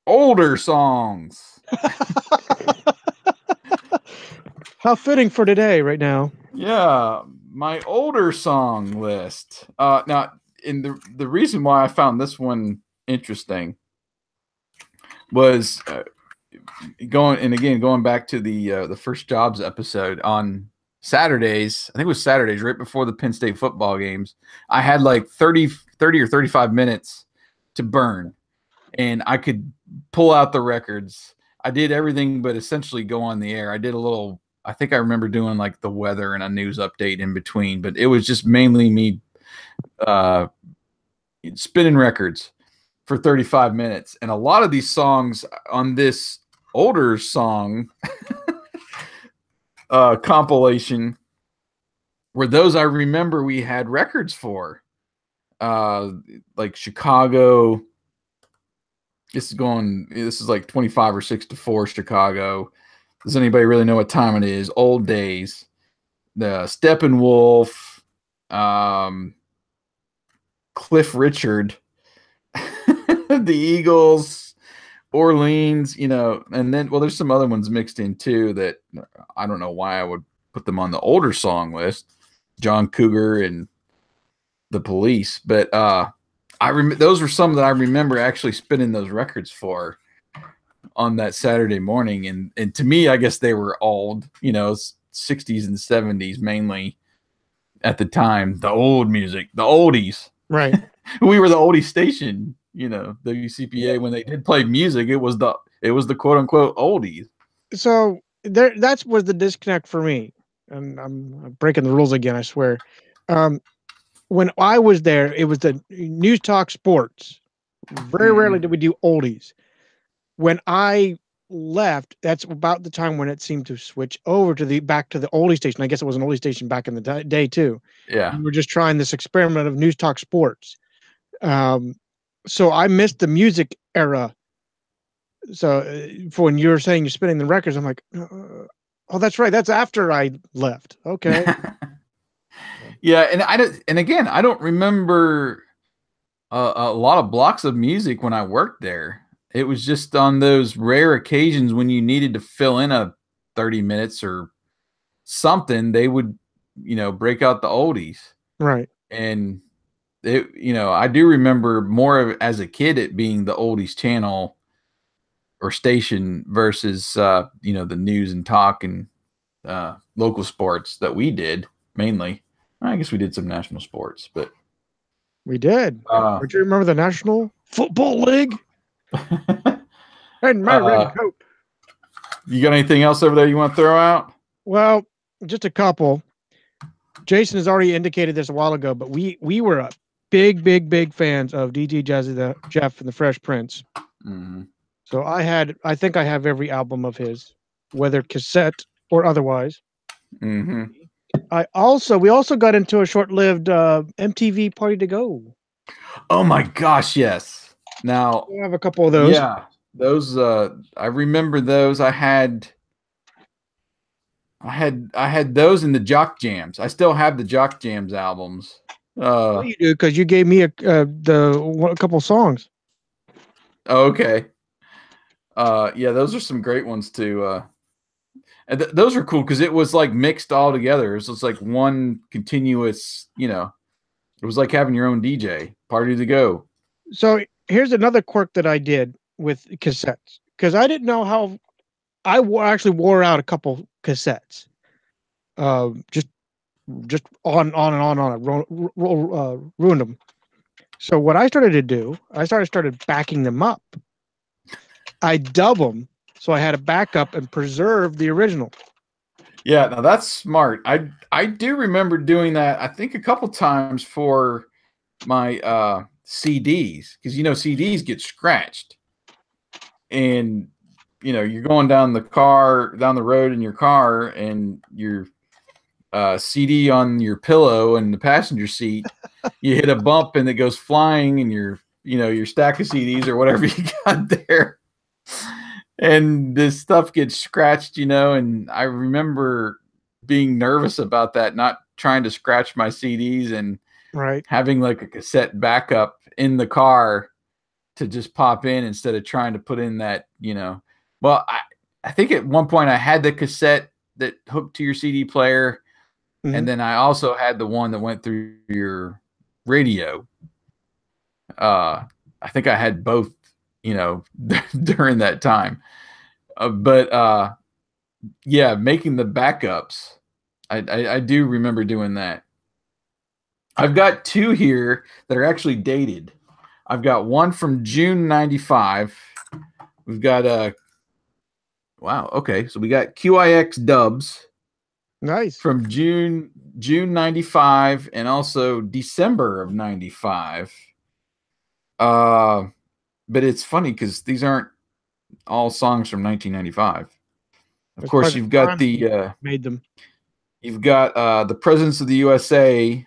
older songs.
How fitting for today, right now.
Yeah, my older song list. Now, in the reason why I found this one interesting was going back to the First Jobs episode on Saturdays. I think it was Saturdays, right before the Penn State football games. I had like 30 or 35 minutes to burn, and I could pull out the records. I did everything but essentially go on the air. I did a little. I think I remember doing like the weather and a news update in between, but it was just mainly me spinning records for 35 minutes. And a lot of these songs on this older song compilation were those I remember we had records for. Like Chicago. This is like 25 or 6 to 4 Chicago. Does anybody really know what time it is? Old days. The Steppenwolf, Cliff Richard, the Eagles, Orleans, and then, well, there's some other ones mixed in too that I don't know why I would put them on the older song list. John Cougar and the Police, but those were some that I remember actually spinning those records for on that Saturday morning, and to me, I guess they were old, 60s and 70s mainly at the time. The old music, the oldies,
right?
We were the oldie station, WCPA. When they did play music, it was the quote unquote oldies.
So that was the disconnect for me, and I'm breaking the rules again, I swear. When I was there, it was the News Talk Sports. Very rarely did we do oldies. When I left, that's about the time when it seemed to switch over to back to the oldie station. I guess it was an oldie station back in the day too.
Yeah,
we were just trying this experiment of News Talk Sports. So I missed the music era. So for when you were saying you're spinning the records, I'm like, oh, that's right. That's after I left. Okay.
Yeah, and I don't remember a lot of blocks of music when I worked there. It was just on those rare occasions when you needed to fill in a 30 minutes or something, they would, break out the oldies.
Right.
And I do remember more of, as a kid, it being the oldies channel or station versus, the news and talk and local sports that we did mainly. I guess we did some national sports, but
we did. Don't you remember the National Football League? And my red coat.
You got anything else over there you want to throw out?
Well, just a couple. Jason has already indicated this a while ago, but we were a big fans of DJ Jazzy the Jeff and the Fresh Prince.
Mm-hmm.
So I think I have every album of his, whether cassette or otherwise.
Mm-hmm.
We also got into a short-lived MTV Party to Go.
Oh my gosh, yes. Now
I have a couple of those.
Yeah, those I remember those. I had those in the Jock Jams. I still have the Jock Jams albums.
You do, because you gave me a couple songs.
Okay. Yeah, those are some great ones too. And those are cool because it was like mixed all together. It was like one continuous, it was like having your own DJ party to go.
So here's another quirk that I did with cassettes, because I didn't know how actually wore out a couple cassettes. Just on and on, ruined them. So what I started to do, I started backing them up. I dub them, so I had a backup and preserve the original.
Yeah, now that's smart. I do remember doing that, I think, a couple times for my CDs, because CDs get scratched, and you're going down the road in your car, and your CD on your pillow in the passenger seat, you hit a bump and it goes flying, and your stack of CDs or whatever you got there, and this stuff gets scratched, and I remember being nervous about that, not trying to scratch my CDs, and having like a cassette backup in the car to just pop in instead of trying to put in that, well, I think at one point I had the cassette that hooked to your CD player, and then I also had the one that went through your radio. I think I had both, during that time. But yeah, making the backups, I do remember doing that. I've got two here that are actually dated. I've got one from June 95. We've got wow, okay, so we got QIX dubs.
Nice.
From June 95 and also December of 95. But it's funny because these aren't all songs from 1995. Of course, you've got
made them.
You've got the Presidents of the USA,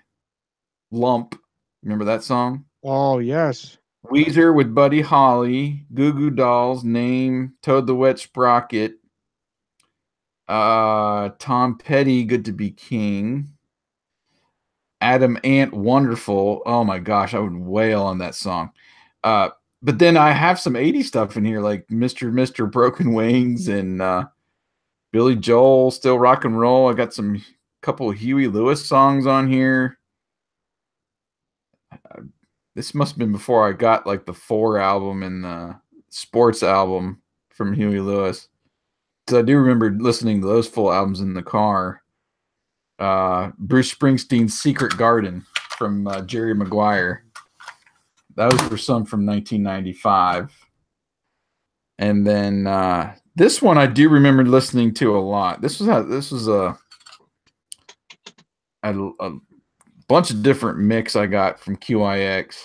Lump. Remember that song?
Oh, yes.
Weezer with Buddy Holly, Goo Goo Dolls, Name, Toad the Wet Sprocket, Tom Petty, Good to Be King. Adam Ant, Wonderful. Oh my gosh, I would wail on that song. But then I have some 80s stuff in here, like Mr. Broken Wings and Billy Joel, Still Rock and Roll. I got some couple of Huey Lewis songs on here. This must have been before I got like the 4 album and the Sports album from Huey Lewis. So I do remember listening to those full albums in the car. Bruce Springsteen's Secret Garden from Jerry Maguire. Those were some from 1995. And then this one I do remember listening to a lot. This was a bunch of different mix I got from QIX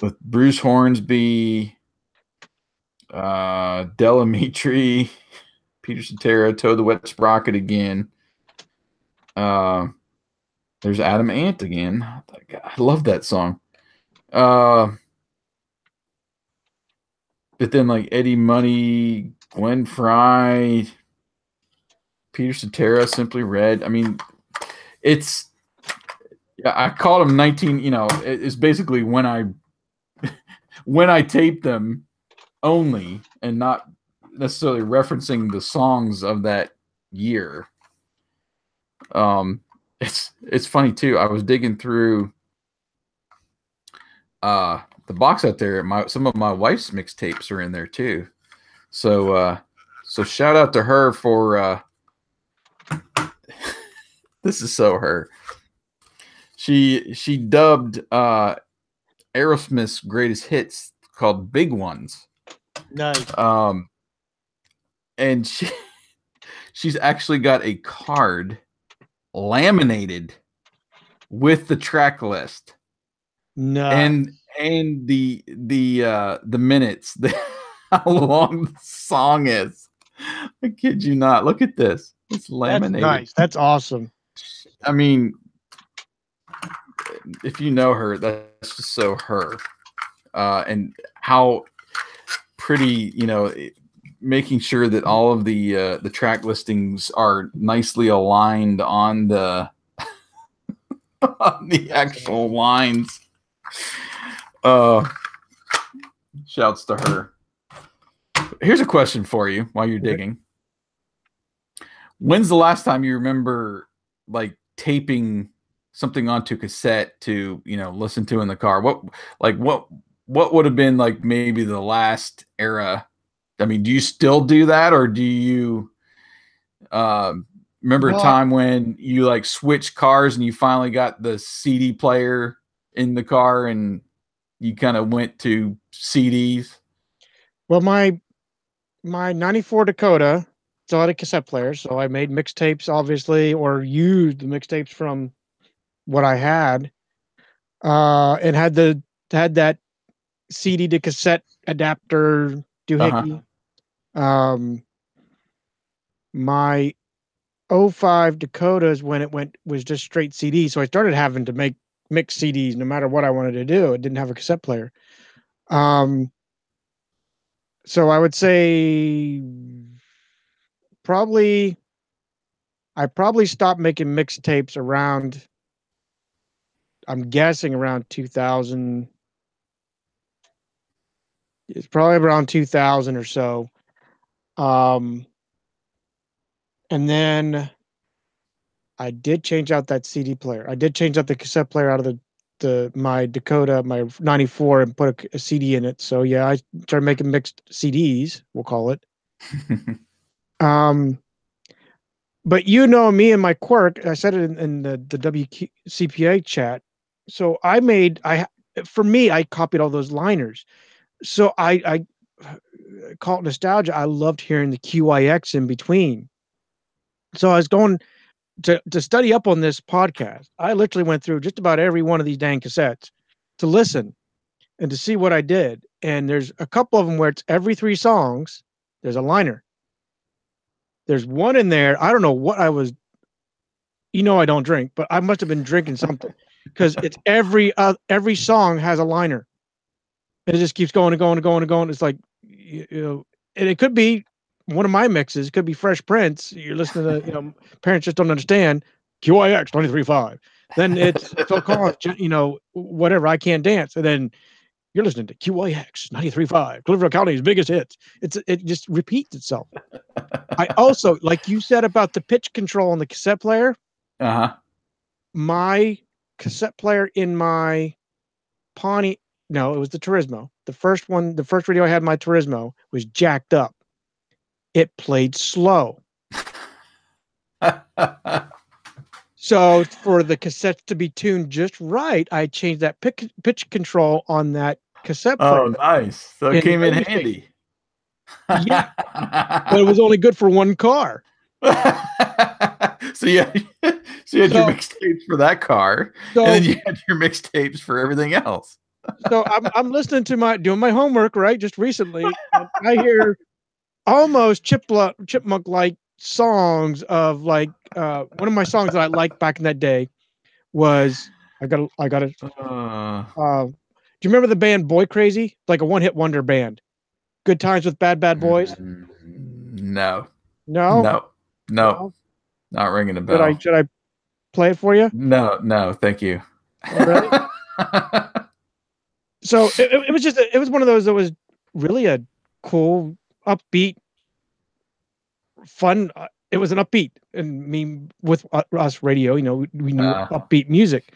with Bruce Hornsby, Delamitri, Peter Cetera, Toad the Wet Sprocket again. There's Adam Ant again. I love that song. But then like Eddie Money, Gwen Fry, Peter Cetera, Simply Red. I mean, I called them 19. It's basically when I taped them only, and not necessarily referencing the songs of that year. It's funny too. I was digging through the box out there. Some of my wife's mixtapes are in there too. So shout out to her for this is so her. She dubbed Aerosmith's greatest hits called Big Ones.
Nice.
And she's actually got a card laminated with the track list.
Nice.
And the minutes, how long the song is. I kid you not. Look at this. It's laminated.
That's nice. That's awesome.
I mean, if you know her, that's just so her. And how pretty, making sure that all of the track listings are nicely aligned on the on the actual lines. Shouts to her. Here's a question for you while you're digging. When's the last time you remember like taping something onto cassette to, listen to in the car? What would have been like maybe the last era? I mean, do you still do that, or do you remember a time when you like switched cars and you finally got the CD player in the car and you kind of went to CDs?
Well, my 94 Dakota still had a cassette player, so I made mixtapes, obviously, or used the mixtapes from what I had, and had that CD to cassette adapter doohickey. My 05 Dakota is when it was just straight CD, so I started having to mix CDs no matter what I wanted to do. It didn't have a cassette player. So I would say I probably stopped making mixtapes around, I'm guessing around 2000. It's probably around 2000 or so. And then I did change out that CD player. I did change out the cassette player out of my Dakota, my 94, and put a CD in it. So yeah, I started making mixed CDs, we'll call it. But me and my quirk, I said it in the WCPA chat. So I copied all those liners. So I call it nostalgia. I loved hearing the QIX in between. So I was going to study up on this podcast. I literally went through just about every one of these dang cassettes to listen and to see what I did. And there's a couple of them where it's every 3 songs, there's a liner. There's one in there. I don't know what I was, I don't drink, but I must have been drinking something, because it's every song has a liner. And it just keeps going and going and going and going. It's like, and it could be one of my mixes could be Fresh Prince. You're listening to, parents just don't understand QIX 93.5. Then it's Phil Collins, whatever, I Can't Dance. And then you're listening to QIX 93.5, Cleveland County's biggest hits. It just repeats itself. I also, like you said about the pitch control on the cassette player. My cassette player in my Pawnee, no, it was the Turismo. The first radio I had in my Turismo was jacked up. It played slow. So for the cassettes to be tuned just right, I changed that pitch control on that cassette player.
Oh, nice. So it came in handy.
Yeah. But it was only good for one car.
So you had your mixtapes for that car, and then you had your mixtapes for everything else.
So I'm listening to doing my homework, right? Just recently, and I hear almost chipmunk like songs of like one of my songs that I liked back in that day was I got it. Do you remember the band Boy Crazy? Like a one-hit wonder band. Good Times with Bad Boys?
No.
No.
Not ringing a bell.
Should I play it for you?
No, thank you.
Oh, really? So it was it was one of those that was really a cool, upbeat, fun. It was an upbeat, and with us radio, we knew upbeat music.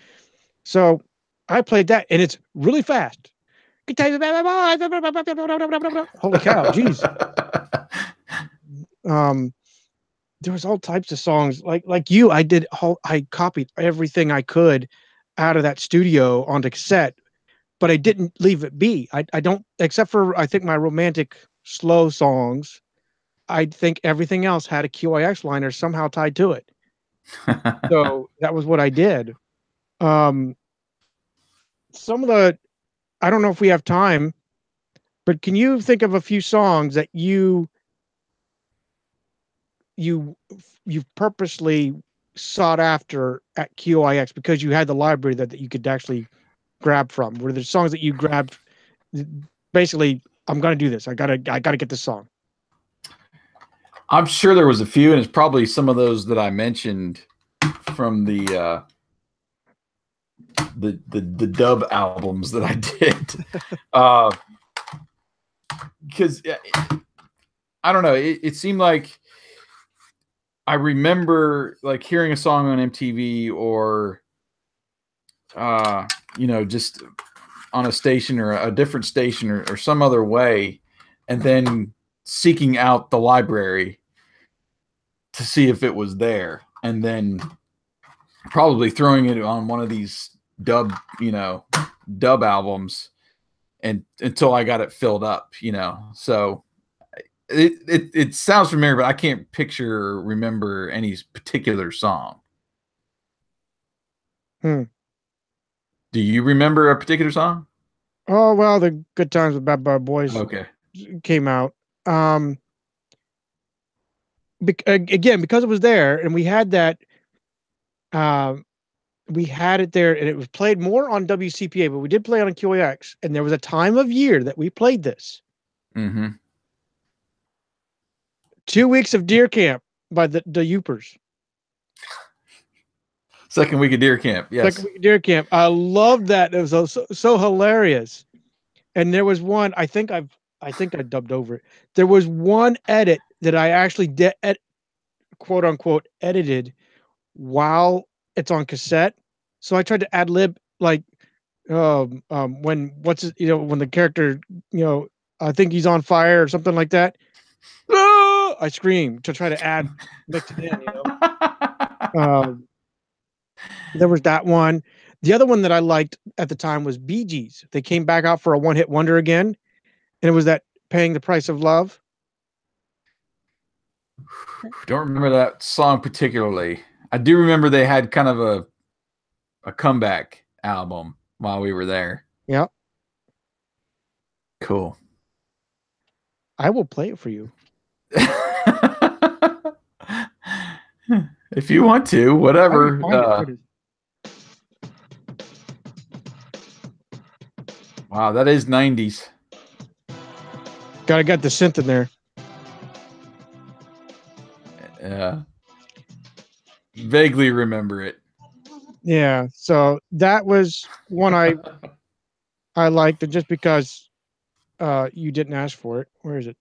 So I played that, and it's really fast. Holy cow, geez. There was all types of songs like you. I copied everything I could out of that studio onto cassette, but I didn't leave it be. I don't, except for I think my romantic slow songs. I think everything else had a QIX liner somehow tied to it. So that was what I did. Some of the, I don't know if we have time, but can you think of a few songs that you purposely sought after at QIX because you had the library that you could actually grab from? Were there songs that you grabbed? Basically, I'm going to do this. I gotta get this song.
I'm sure there was a few, and it's probably some of those that I mentioned from the dub albums that I did. Because I don't know, it seemed like I remember like hearing a song on MTV or just on a station or a different station or some other way, and then seeking out the library to see if it was there, and then probably throwing it on one of these dub albums and until I got it filled up, So it sounds familiar, but I can't picture or remember any particular song. Do you remember a particular song?
Oh, well, the Good Times with Bad Boys came out. Again, because it was there and we had that, we had it there and it was played more on WCPA, but we did play on QAX, and there was a time of year that we played this. 2 weeks of Deer Camp by the Youpers.
Second week of Deer Camp, yes.
Second week of Deer Camp. I loved that. It was so hilarious. And there was one, I think I dubbed over it. There was one edit that I actually quote unquote edited while it's on cassette. So I tried to ad lib like when when the character, I think he's on fire or something like that. Oh! I scream to try to mix it in, There was that one. The other one that I liked at the time was Bee Gees. They came back out for a one-hit wonder again, and it was that Paying the Price of Love.
Don't remember that song particularly. I do remember they had kind of a comeback album while we were there.
Yeah.
Cool.
I will play it for you.
If you want to, whatever. Wow, that is 90s.
Gotta get the synth in there.
Yeah. Vaguely remember it.
Yeah. So that was one I liked, just because you didn't ask for it. Where is it?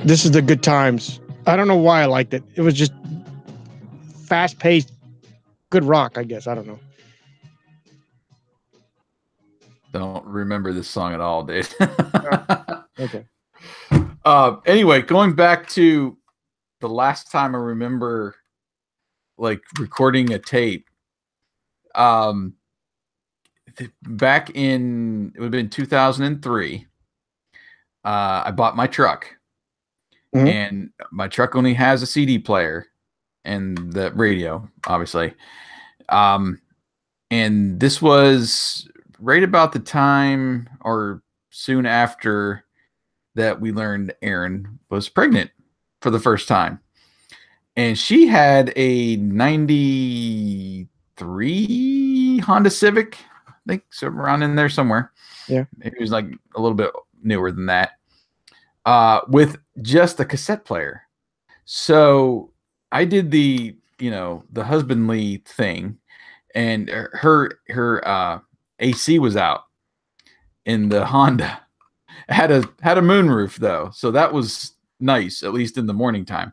This is the Good Times. I don't know why I liked it. It was just fast paced, good rock, I guess. I don't know.
Don't remember this song at all, dude.
Okay.
Anyway, going back to the last time I remember like recording a tape. Back in, it would have been 2003. I bought my truck, and my truck only has a CD player and the radio, obviously. And this was right about the time or soon after that we learned Erin was pregnant for the first time. And she had a 93 Honda Civic, I think, so around in there somewhere.
Yeah.
Maybe it was like a little bit newer than that, with just a cassette player. So I did the husbandly thing, and her AC was out in the Honda. It had a moonroof though, so that was nice, at least in the morning time.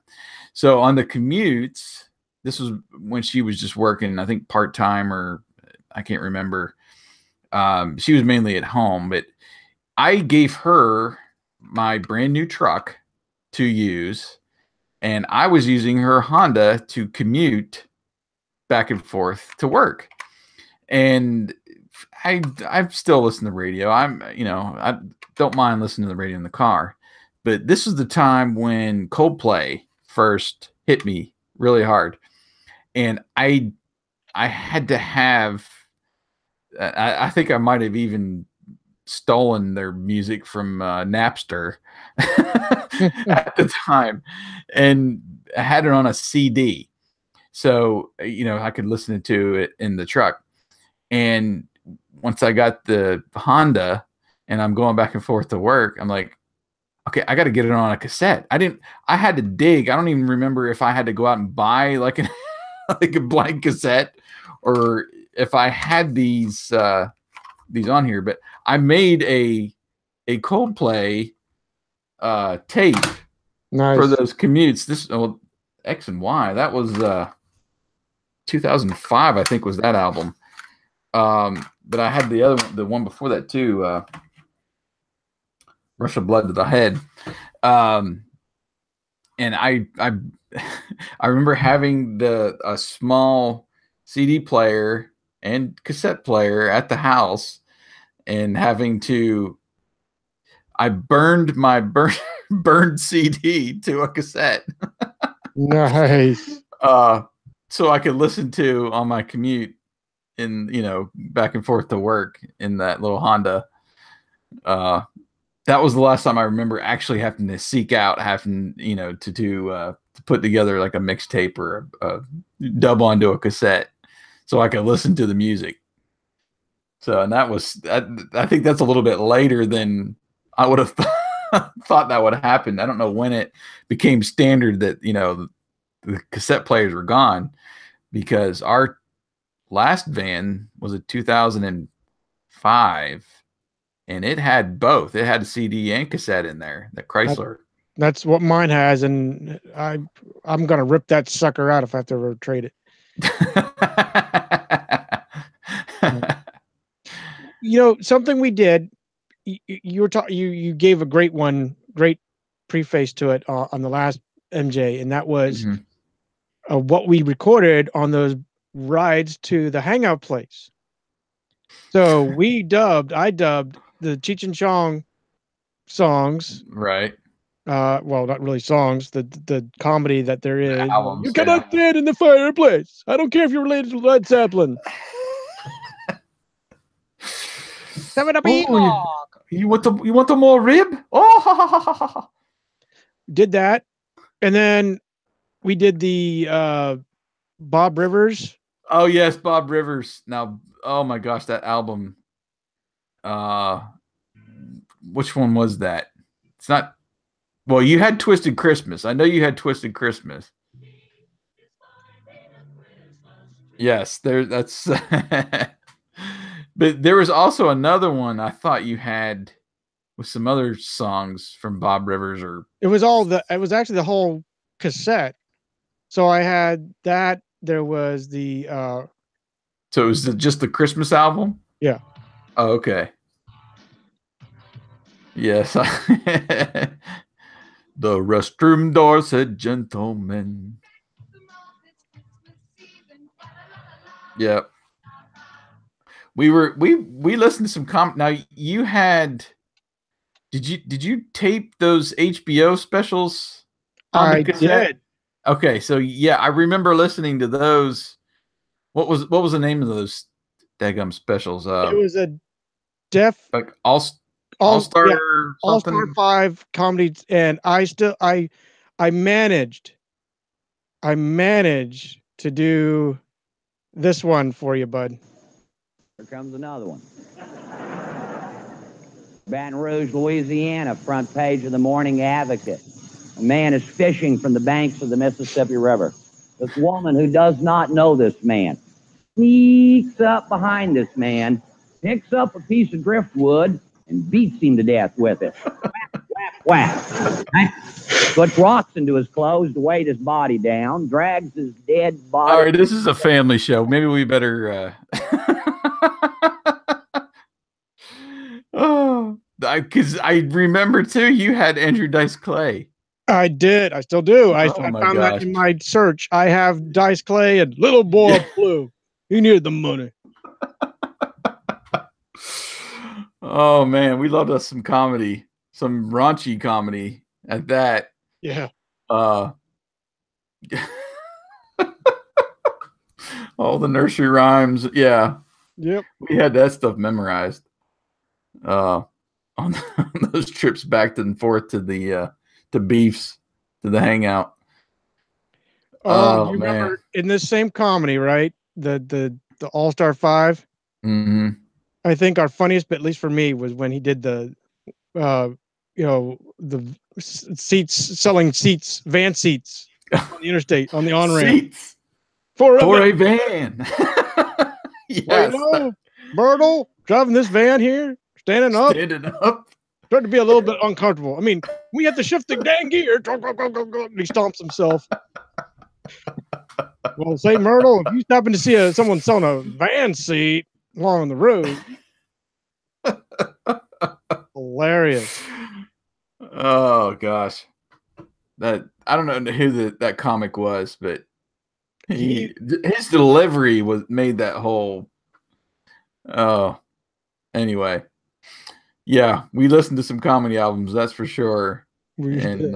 So on the commutes, this was when she was just working, I think part time, or I can't remember. She was mainly at home, but I gave her my brand new truck to use, and I was using her Honda to commute back and forth to work. And I still listen to radio. I don't mind listening to the radio in the car, but this was the time when Coldplay first hit me really hard, and I had to have. I think I might have even stolen their music from Napster at the time, and I had it on a CD, so I could listen to it in the truck. And once I got the Honda and I'm going back and forth to work, I'm like, okay, I got to get it on a cassette. I had to dig. I don't even remember if I had to go out and buy like like a blank cassette, or if I had these on here, but I made a Coldplay tape. Nice. For those commutes. This X and Y, that was 2005, I think, was that album. But I had the other one, the one before that too, Rush of Blood to the Head. And I I remember having a small CD player and cassette player at the house, and having to, I burned my burned CD to a cassette.
Nice.
So I could listen to on my commute in, back and forth to work in that little Honda. That was the last time I remember actually having to seek out, to put together like a mixtape or a dub onto a cassette so I could listen to the music. So, and that was, I think that's a little bit later than I would have thought that would happen. I don't know when it became standard that, the cassette players were gone, because our last van was a 2005, and it had both. It had a CD and cassette in there, the Chrysler.
That's what mine has, and I'm going to rip that sucker out if I have to ever trade it. Something we did, you gave a great preface to it on the last MJ, and that was what we recorded on those rides to the hangout place. So I dubbed the Cheech and Chong songs.
Right.
Well, not really songs, the comedy that there is.
Albums,
you cannot stand in the fireplace. I don't care if you're related to Led Zeppelin.
You want the more rib? Oh,
did that, and then we did the Bob Rivers.
Oh yes, Bob Rivers. Now, oh my gosh, that album uh, which one was that? It's not. Well, you had Twisted Christmas. I know you had Twisted Christmas. Yes, there. That's. But there was also another one I thought you had with some other songs from Bob Rivers, or
It was actually the whole cassette. So I had that. There was the
so it was just the Christmas album.
yeah.
Oh, okay. Yes. The restroom door said gentlemen. Yep. We listened to some now you had did you tape those HBO specials on the
I
cassette?
did.
Okay, so yeah, I remember listening to those. What was the name of those daggum specials?
It was a deaf
Like All
all
Star
yeah, All Star
something.
5 comedy, and I managed to do this one for you, bud.
Here comes another one. Baton Rouge, Louisiana, front page of the Morning Advocate. A man is fishing from the banks of the Mississippi River. This woman who does not know this man sneaks up behind this man, picks up a piece of driftwood, and beats him to death with it. Whack, whack, whack. Puts rocks into his clothes to weight his body down, drags his dead body.
All right, this is a family show. Maybe we better. Oh, because I remember too. You had Andrew Dice Clay.
I did. I still do. I found that in my search. I have Dice Clay and Little Boy Blue. He needed the money.
Oh man, we loved us some comedy, some raunchy comedy at that.
Yeah.
All the nursery rhymes. Yeah.
Yep.
We had that stuff memorized. On those trips back and forth to the to Beefs, to the hangout.
Oh, you man. Remember in this same comedy, right? The All Star 5.
Mm-hmm.
I think our funniest bit, at least for me, was when he did the the seats, selling seats, van seats on the interstate, on the on-ramp.
Seats for a van.
Yes. Well, you know, Bertle driving this van here, standing up. Starting to be a little bit uncomfortable. I mean, we have to shift the dang gear. And he stomps himself. Well, say, Myrtle, if you happen to see someone selling a van seat along the road, hilarious.
Oh gosh, that I don't know who that comic was, but his delivery made that whole. Oh, anyway, yeah, we listened to some comedy albums, that's for sure, and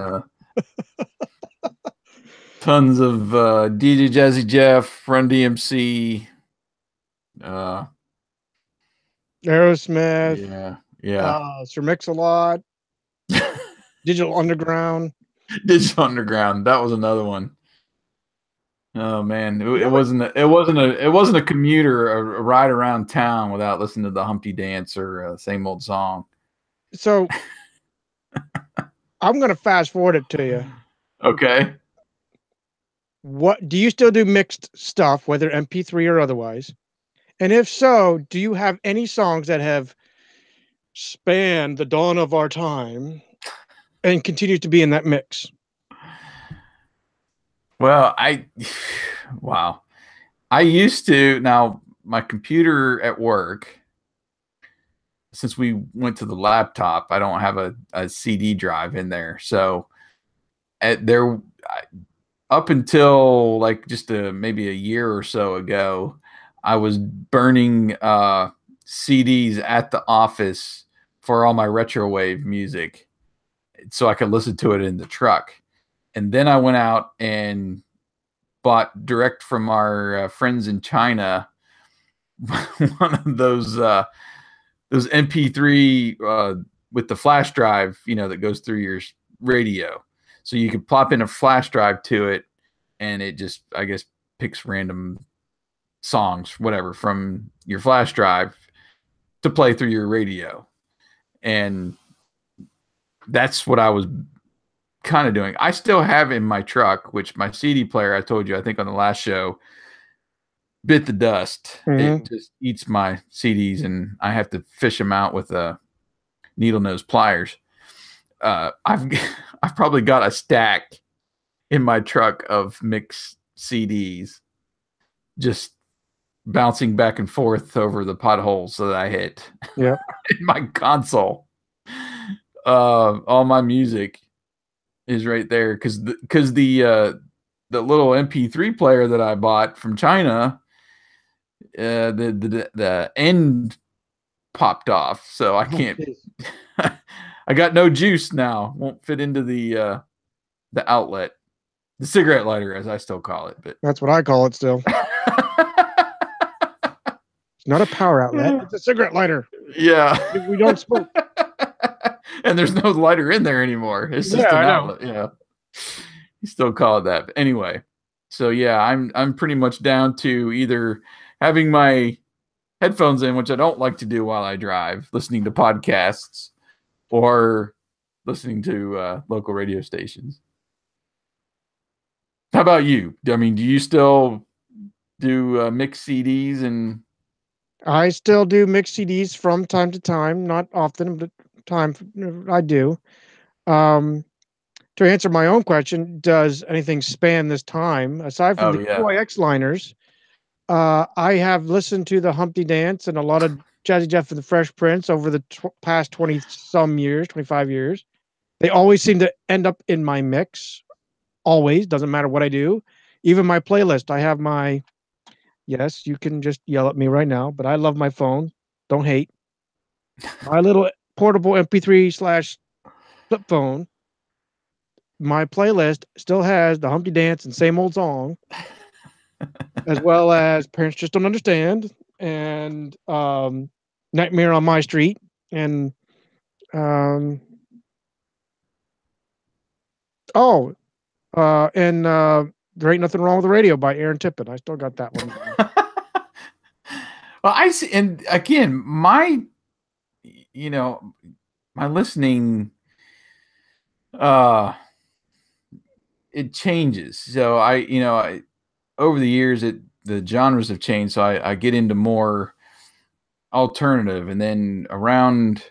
tons of DJ Jazzy Jeff, Run DMC,
Aerosmith,
yeah,
Sir Mix-a-Lot, Digital Underground.
Digital Underground, that was another one. Oh man, it wasn't a commuter, a ride around town without listening to the Humpty Dance or same old song.
So I'm going to fast forward it to you.
Okay.
What do you still do mixed stuff, whether MP3 or otherwise? And if so, do you have any songs that have spanned the dawn of our time and continue to be in that mix?
Well, wow. I used to, now my computer at work, since we went to the laptop, I don't have a CD drive in there. So up until like just maybe a year or so ago, I was burning CDs at the office for all my retrowave music so I could listen to it in the truck. And then I went out and bought direct from our friends in China one of those MP3 with the flash drive, that goes through your radio. So you could plop in a flash drive to it, and it just, I guess, picks random songs, whatever, from your flash drive to play through your radio. And that's what I was kind of doing. I still have in my truck, which my CD player, I told you, I think on the last show, bit the dust. It just eats my CDs, and I have to fish them out with needle nose pliers. I've probably got a stack in my truck of mixed CDs, just bouncing back and forth over the potholes that I hit.
Yeah,
in my console. All my music is right there because the little MP3 player that I bought from China, the end popped off, so I can't. I got no juice now. Won't fit into the outlet, the cigarette lighter, as I still call it. But
that's what I call it still. It's not a power outlet. It's a cigarette lighter.
Yeah,
we don't smoke.
And there's no lighter in there anymore. It's just an outlet. Yeah, you still call it that. But anyway, so yeah, I'm pretty much down to either having my headphones in, which I don't like to do while I drive, listening to podcasts, or listening to local radio stations. How about you? I mean, do you still do mixed CDs? And
I still do mixed CDs from time to time, not often, but time I do. To answer my own question, does anything span this time aside from the QIX liners? I have listened to the Humpty Dance and a lot of Jazzy Jeff and the Fresh Prince over the past 20-some years, 25 years. They always seem to end up in my mix. Always, doesn't matter what I do. Even my playlist, I have my, yes, you can just yell at me right now, but I love my phone. Don't hate. My little portable MP3/flip phone. My playlist still has the Humpty Dance and Same Old Song, as well as Parents Just Don't Understand and Nightmare on My Street and There Ain't Nothing Wrong with the Radio by Aaron Tippin. I still got that one.
Well, I see, and again, my listening, it changes. So I over the years, the genres have changed. So I get into more alternative, and then around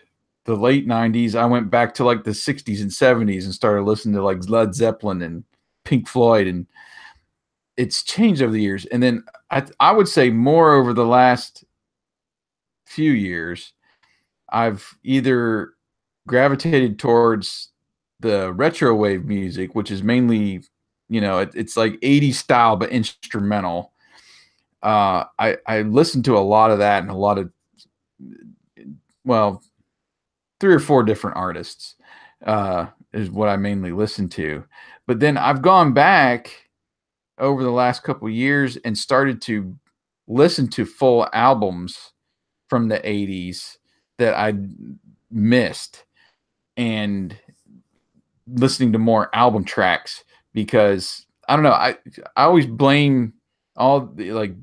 the late 90s, I went back to like the 60s and 70s and started listening to like Led Zeppelin and Pink Floyd, and it's changed over the years. And then I would say more over the last few years, I've either gravitated towards the retro wave music, which is mainly, it's like 80s style, but instrumental. I listen to a lot of that, and a lot of, 3 or 4 different artists is what I mainly listen to. But then I've gone back over the last couple of years and started to listen to full albums from the 80s that I missed, and listening to more album tracks, because I don't know, I always blame all the like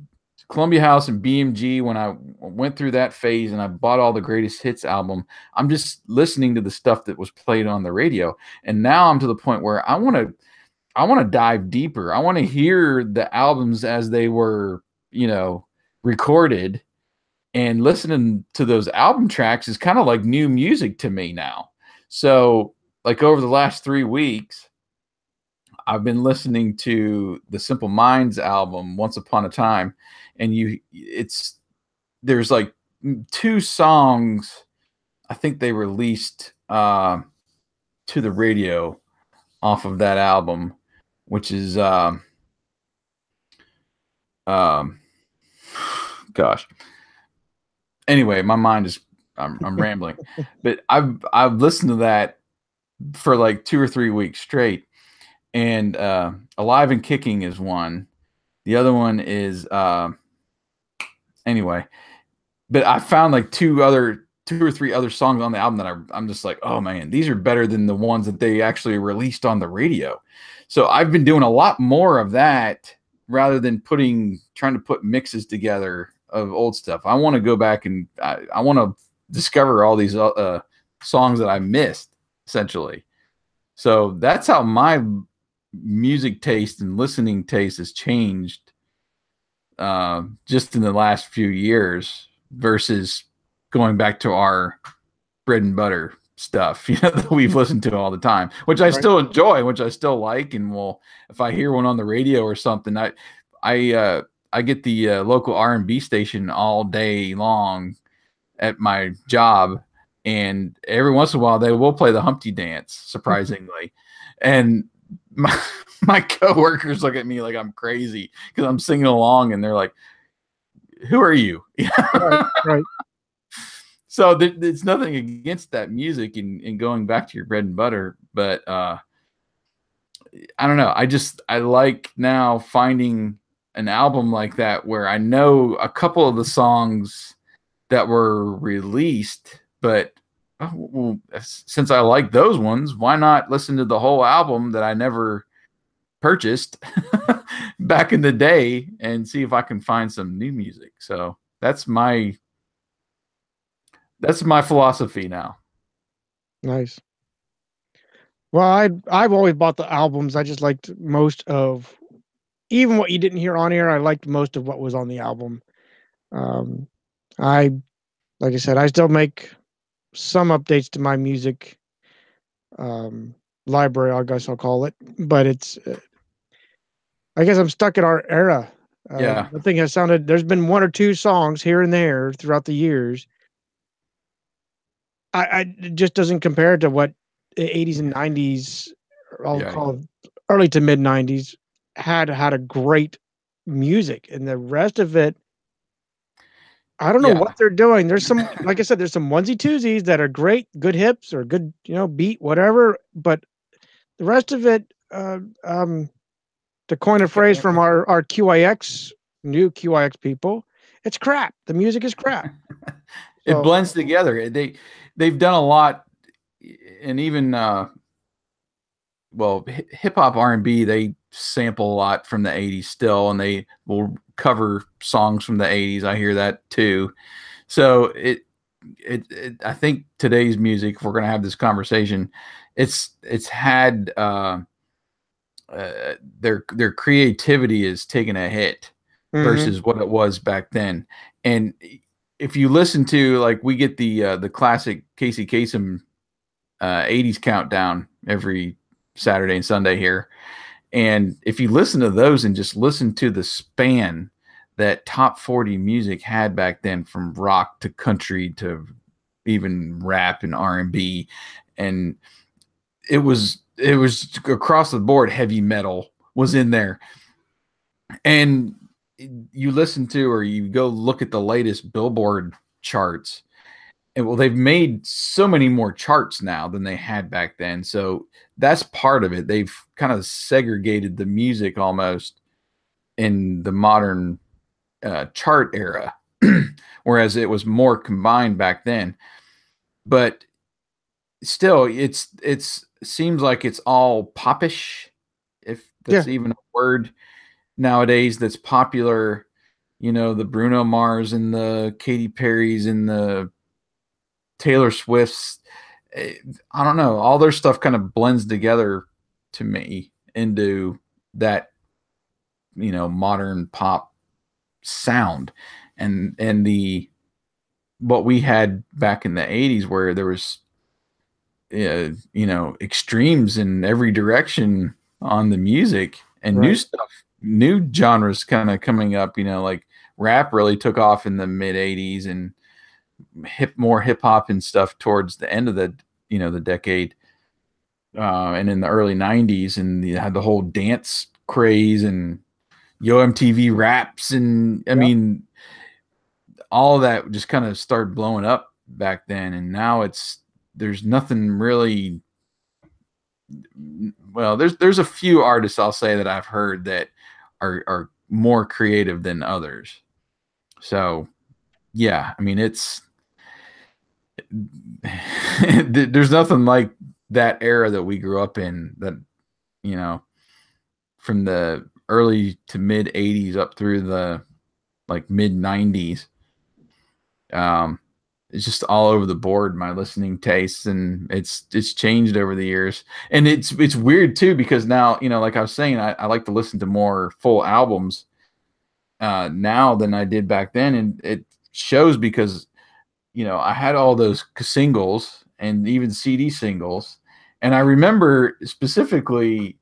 Columbia House and BMG when I went through that phase and I bought all the greatest hits album. I'm just listening to the stuff that was played on the radio, and now I'm to the point where I want to dive deeper. I want to hear the albums as they were, recorded, and listening to those album tracks is kind of like new music to me now. So like over the last 3 weeks, I've been listening to the Simple Minds album, Once Upon a Time. And there's like 2 songs I think they released to the radio off of that album, which is gosh. Anyway, my mind is I'm rambling. But I've listened to that for like 2 or 3 weeks straight. And Alive and Kicking is one. The other one is anyway. But I found like 2 or 3 other songs on the album that I'm just like, oh man, these are better than the ones that they actually released on the radio. So I've been doing a lot more of that rather than trying to put mixes together of old stuff. I want to go back and I want to discover all these songs that I missed, essentially. So that's how my music taste and listening taste has changed just in the last few years versus going back to our bread and butter stuff, you know, that we've listened to all the time, which I still enjoy, which I still like. And if I hear one on the radio or something, I get the local R&B station all day long at my job, and every once in a while they will play the Humpty Dance, surprisingly. And my coworkers look at me like I'm crazy because I'm singing along, and they're like, "Who are you?"
Right.
So it's nothing against that music and going back to your bread and butter, but I don't know. I like now finding an album like that where I know a couple of the songs that were released, but well, since I like those ones, why not listen to the whole album that I never purchased back in the day and see if I can find some new music? So that's my philosophy now.
Nice. Well, I've always bought the albums. I just liked most of, even what you didn't hear on air. I liked most of what was on the album. Like I said, I still make some updates to my music library, I guess I'll call it. But it's, I guess I'm stuck in our era.
Yeah.
The thing has sounded. There's been one or two songs here and there throughout the years. It just doesn't compare to what the 80s and 90s, I'll call it early to mid 90s, had a great music, and the rest of it, I don't know what they're doing. There's some, like I said, there's some onesie twosies that are great, good hips or good, beat, whatever. But the rest of it, to coin a phrase from our QIX, new QIX people, it's crap. The music is crap.
It blends together. They've done a lot, and even hip hop R&B, they sample a lot from the 80s still, and they will cover songs from the 80s. I hear that too. So I think today's music, if we're going to have this conversation, it's had their creativity is taking a hit versus what it was back then. And if you listen to, like, we get the classic Casey Kasem 80s countdown every Saturday and Sunday here. And if you listen to those and just listen to the span that top 40 music had back then, from rock to country to even rap and R&B, and it was across the board. Heavy metal was in there. And you listen to, or you go look at the latest Billboard charts, and they've made so many more charts now than they had back then. So that's part of it. They've kind of segregated the music almost in the modern chart era, whereas it was more combined back then. But still, it seems like it's all popish, if that's even a word nowadays that's popular. The Bruno Mars and the Katy Perrys and the Taylor Swift's, I don't know, all their stuff kind of blends together to me into that, modern pop sound, and what we had back in the 80s, where there was extremes in every direction on the music, and new stuff, new genres kind of coming up, like rap really took off in the mid 80s, and more hip hop and stuff towards the end of the the decade, and in the early 90s, and you had the whole dance craze and Yo MTV Raps, and I mean, all of that just kind of started blowing up back then. And now there's nothing really. Well, there's a few artists, I'll say, that I've heard that are more creative than others. So yeah, I mean, there's nothing like that era that we grew up in, that from the early to mid 80s up through the like mid 90s. It's just all over the board, my listening tastes, and it's changed over the years. And it's weird too, because now, like I was saying, I like to listen to more full albums now than I did back then. And it shows because, I had all those singles and even CD singles. And I remember specifically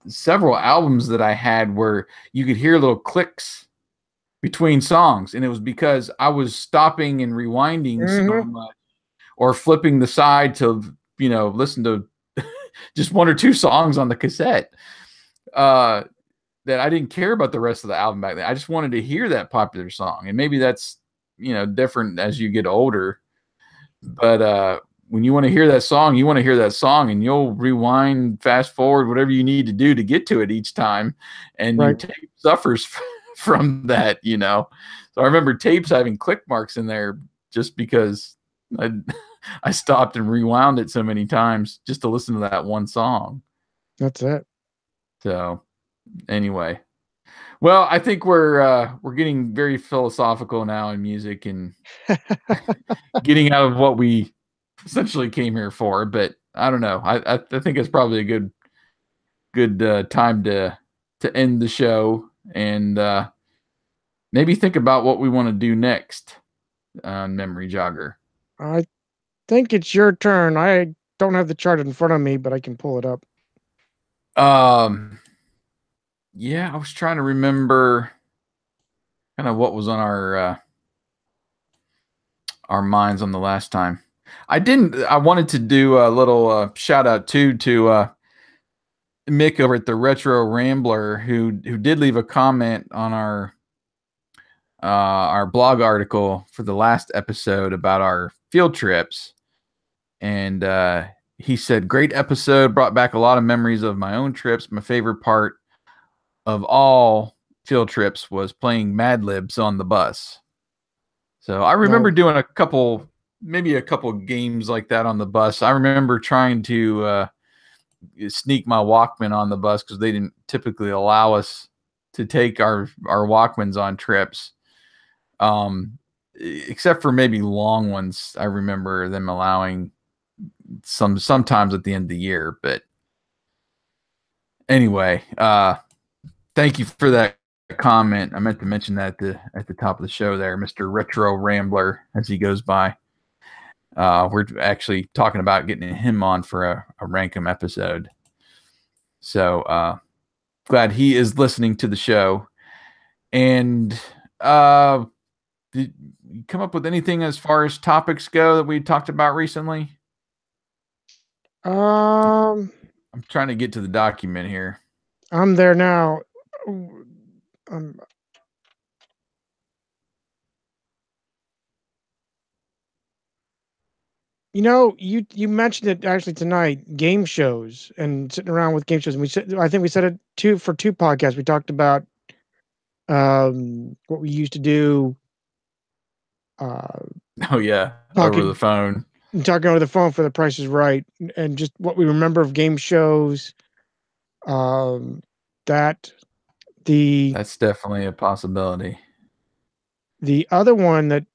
several albums that I had where you could hear little clicks between songs, and it was because I was stopping and rewinding so much, or flipping the side to listen to just one or two songs on the cassette, that I didn't care about the rest of the album back then. I just wanted to hear that popular song, and maybe that's different as you get older, but when you want to hear that song, you want to hear that song, and you'll rewind, fast forward, whatever you need to do to get to it each time, and your tape suffers from that, So I remember tapes having click marks in there just because I stopped and rewound it so many times just to listen to that one song.
That's it.
So anyway, well, I think we're getting very philosophical now in music and getting out of what we essentially came here for. But I don't know. I think it's probably a good time to end the show and maybe think about what we want to do next on Memory Jogger.
I think it's your turn. I don't have the chart in front of me, but I can pull it up.
Yeah, I was trying to remember kind of what was on our minds on the last time. I wanted to do a little shout out to Mick over at the Retro Rambler, who did leave a comment on our blog article for the last episode about our field trips. And he said, great episode, brought back a lot of memories of my own trips. My favorite part of all field trips was playing Mad Libs on the bus. So I remember doing a couple games like that on the bus. I remember trying to sneak my Walkman on the bus because they didn't typically allow us to take our Walkmans on trips. Except for maybe long ones. I remember them allowing sometimes at the end of the year, but anyway, thank you for that comment. I meant to mention that at the top of the show there, Mr. Retro Rambler, as he goes by. We're actually talking about getting him on for a Rankum episode. So glad he is listening to the show. And did you come up with anything as far as topics go that we talked about recently? I'm trying to get to the document here.
I'm there now. You mentioned it actually tonight, game shows and sitting around with game shows. And I think we said it for two podcasts. We talked about what we used to do.
Oh yeah, over the phone.
Talking over the phone for The Price is Right, and just what we remember of game shows. That's
definitely a possibility.
The other one that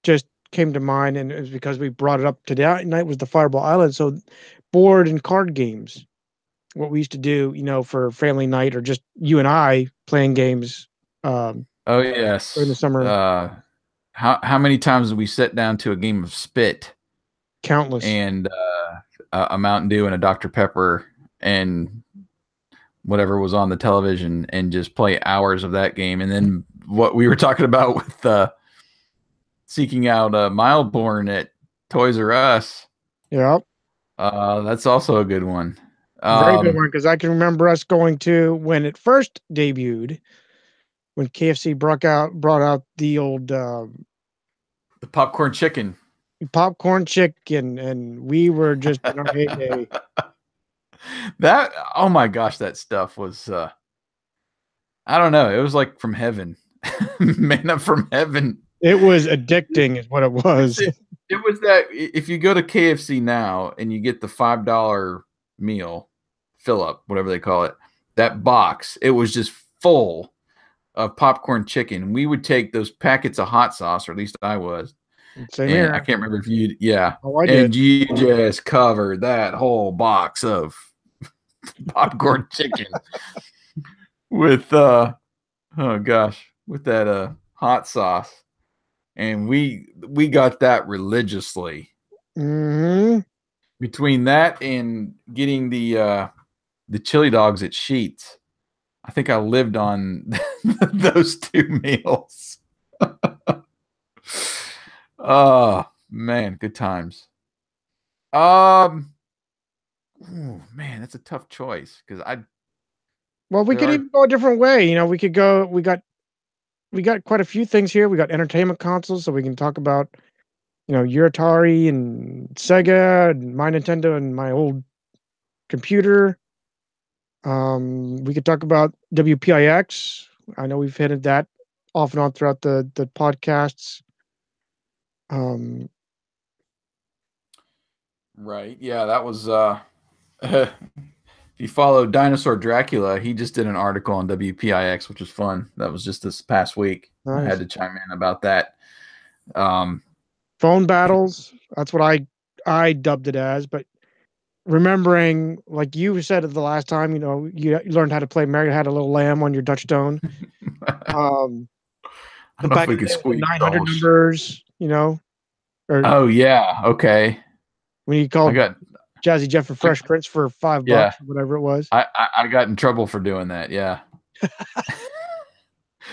just came to mind, and it was because we brought it up today night, was the Fireball Island. So board and card games, what we used to do, for family night, or just you and I playing games.
Oh yes,
in the summer.
How many times did we sit down to a game of Spit?
Countless.
And a Mountain Dew and a Dr. Pepper and whatever was on the television, and just play hours of that game. And then what we were talking about with seeking out Mildborn at Toys R Us.
Yep.
That's also a good one.
Very good one, because I can remember us going to, when it first debuted, when KFC brought out the old
the popcorn chicken.
Popcorn chicken, and we were just in our heyday.
That, oh my gosh, that stuff was I don't know, it was like from heaven. Manna from heaven.
It was addicting is what it was.
It was that if you go to KFC now and you get the $5 meal fill up, whatever they call it, that box, it was just full of popcorn chicken. We would take those packets of hot sauce, or at least I was.
Same here.
I can't remember if you, yeah.
Oh, I
and
did.
you just covered that whole box of popcorn chicken with, oh gosh, with that hot sauce. And we got that religiously.
Mm-hmm.
Between that and getting the chili dogs at Sheets, I think I lived on those two meals. Oh man, good times. Ooh, man, that's a tough choice because
Well, we could even go a different way. You know, we could go. We got quite a few things here. We got entertainment consoles, so we can talk about, you know, your Atari and Sega and my Nintendo and my old computer. We could talk about WPIX. I know we've hinted that off and on throughout the podcasts.
Right. Yeah, that was if you follow Dinosaur Dracula, he just did an article on WPIX, which was fun. That was just this past week.
Nice.
I had to chime in about that.
Phone battles. That's what I dubbed it as, but remembering, like you said the last time, you know, you learned how to play Mary Had a Little Lamb on your Dutchstone.
I don't know if we could squeak
900 numbers, you know. Or,
oh yeah, okay.
When you called Jazzy Jeff for Fresh Prince for $5, or whatever it was.
I got in trouble for doing that. Yeah.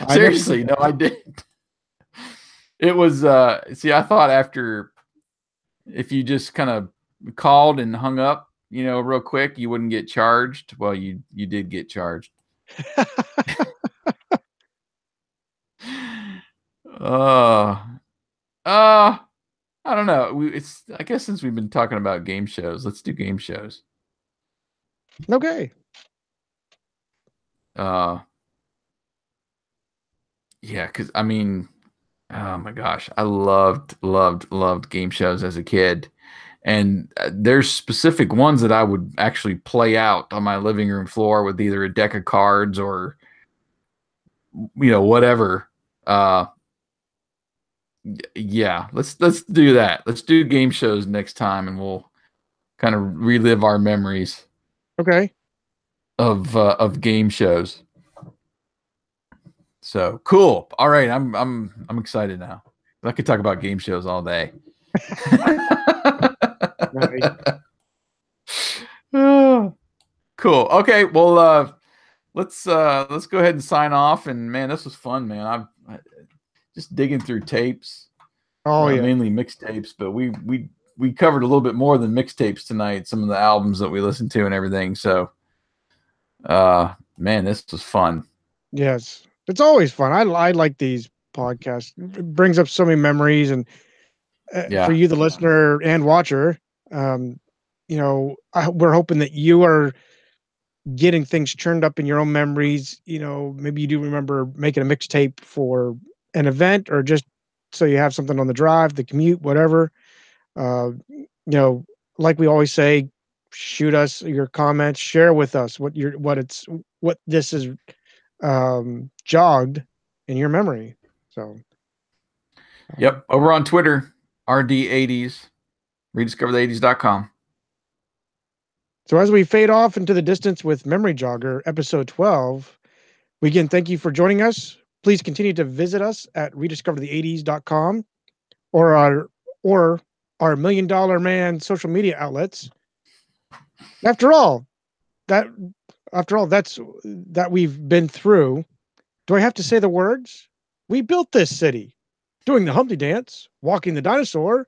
Seriously, no, I didn't. It was see, I thought after, if you just kind of called and hung up, you know, real quick, you wouldn't get charged. Well, you did get charged. I don't know. I guess since we've been talking about game shows, let's do game shows.
Okay.
Yeah, because I mean, oh my gosh, I loved game shows as a kid. And there's specific ones that I would actually play out on my living room floor with either a deck of cards or, you know, whatever. Yeah, let's do that. Let's do game shows next time, and we'll kind of relive our memories.
Okay.
Of game shows. So cool. All right, I'm excited now. I could talk about game shows all day. Cool. Okay. Well, let's go ahead and sign off. And man, this was fun, man. I'm just digging through tapes.
Oh yeah,
mainly mixtapes, but we covered a little bit more than mixtapes tonight. Some of the albums that we listened to and everything. So, man, this was fun.
Yes, it's always fun. I like these podcasts. It brings up so many memories, and for you, the listener and watcher, you know, we're hoping that you are getting things churned up in your own memories. You know, maybe you do remember making a mixtape for an event, or just so you have something on the drive, the commute, whatever. You know, like we always say, shoot us your comments, share with us what this is jogged in your memory. So,
yep, over on Twitter, RD80s, rediscoverthe80s.com.
So as we fade off into the distance with Memory Jogger, episode 12, we again thank you for joining us. Please continue to visit us at rediscoverthe80s.com or our $1 Million Man social media outlets. After all, that's that we've been through. Do I have to say the words? We built this city, doing the Humpty Dance, walking the dinosaur,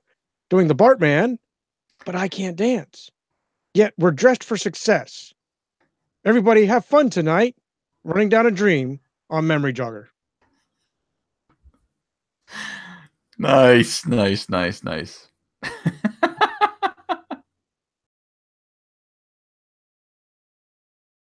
doing the Bartman, but I can't dance. Yet we're dressed for success. Everybody have fun tonight, running down a dream on Memory Jogger.
Nice.